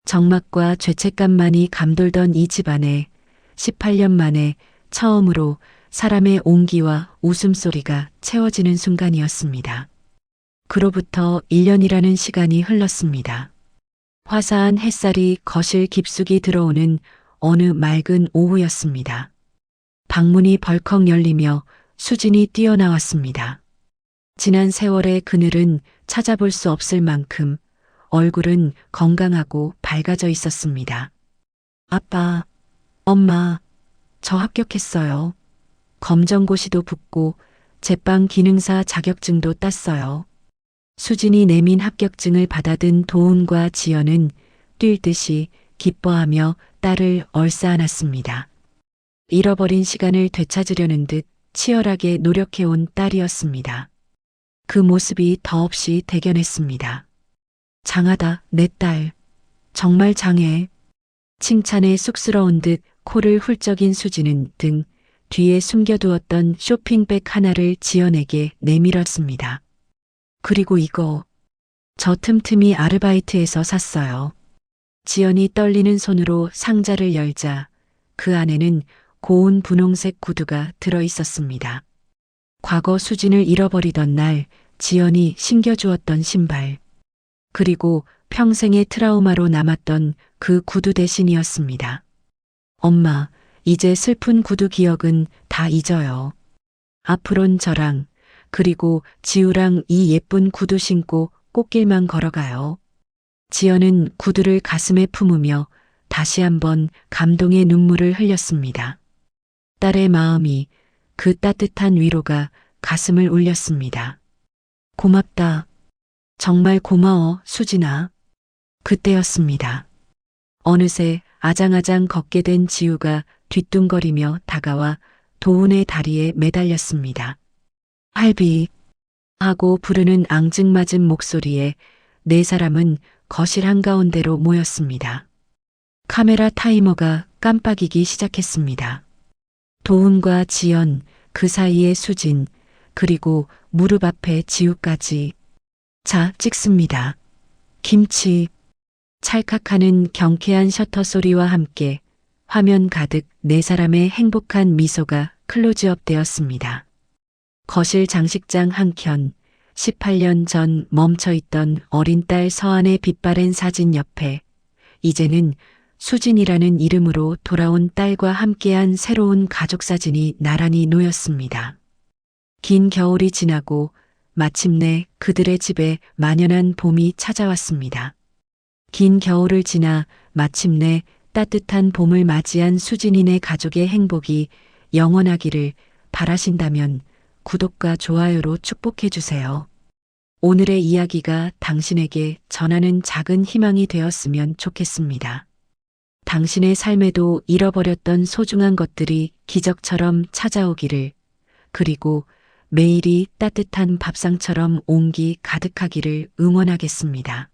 적막과 죄책감만이 감돌던 이 집안에 18년 만에 처음으로 사람의 온기와 웃음소리가 채워지는 순간이었습니다. 그로부터 1년이라는 시간이 흘렀습니다. 화사한 햇살이 거실 깊숙이 들어오는 어느 맑은 오후였습니다. 방문이 벌컥 열리며 수진이 뛰어나왔습니다. 지난 세월의 그늘은 찾아볼 수 없을 만큼 얼굴은 건강하고 밝아져 있었습니다. 아빠, 엄마, 저 합격했어요. 검정고시도 붙고 제빵 기능사 자격증도 땄어요. 수진이 내민 합격증을 받아든 도훈과 지연은 뛸 듯이 기뻐하며 딸을 얼싸안았습니다. 잃어버린 시간을 되찾으려는 듯 치열하게 노력해온 딸이었습니다. 그 모습이 더없이 대견했습니다. 장하다, 내 딸. 정말 장해. 칭찬에 쑥스러운 듯 코를 훌쩍인 수지는 등 뒤에 숨겨두었던 쇼핑백 하나를 지연에게 내밀었습니다. 그리고 이거, 저 틈틈이 아르바이트에서 샀어요. 지연이 떨리는 손으로 상자를 열자 그 안에는 고운 분홍색 구두가 들어 있었습니다. 과거 수진을 잃어버리던 날 지연이 신겨주었던 신발. 그리고 평생의 트라우마로 남았던 그 구두 대신이었습니다. 엄마, 이제 슬픈 구두 기억은 다 잊어요. 앞으론 저랑 그리고 지우랑 이 예쁜 구두 신고 꽃길만 걸어가요. 지연은 구두를 가슴에 품으며 다시 한번 감동의 눈물을 흘렸습니다. 딸의 마음이 그 따뜻한 위로가 가슴을 울렸습니다. 고맙다. 정말 고마워, 수진아. 그때였습니다. 어느새 아장아장 걷게 된 지우가 뒤뚱거리며 다가와 도훈의 다리에 매달렸습니다. 할비 하고 부르는 앙증맞은 목소리에 네 사람은 거실 한가운데로 모였습니다. 카메라 타이머가 깜빡이기 시작했습니다. 도훈과 지연, 그 사이에 수진, 그리고 무릎 앞에 지우까지. 자, 찍습니다. 김치. 찰칵하는 경쾌한 셔터 소리와 함께 화면 가득 네 사람의 행복한 미소가 클로즈업 되었습니다. 거실 장식장 한켠 18년 전 멈춰있던 어린 딸 서한의 빛바랜 사진 옆에 이제는 수진이라는 이름으로 돌아온 딸과 함께한 새로운 가족 사진이 나란히 놓였습니다. 긴 겨울이 지나고 마침내 그들의 집에 만연한 봄이 찾아왔습니다. 긴 겨울을 지나 마침내 따뜻한 봄을 맞이한 수진이네 가족의 행복이 영원하기를 바라신다면 구독과 좋아요로 축복해 주세요. 오늘의 이야기가 당신에게 전하는 작은 희망이 되었으면 좋겠습니다. 당신의 삶에도 잃어버렸던 소중한 것들이 기적처럼 찾아오기를, 그리고 매일이 따뜻한 밥상처럼 온기 가득하기를 응원하겠습니다.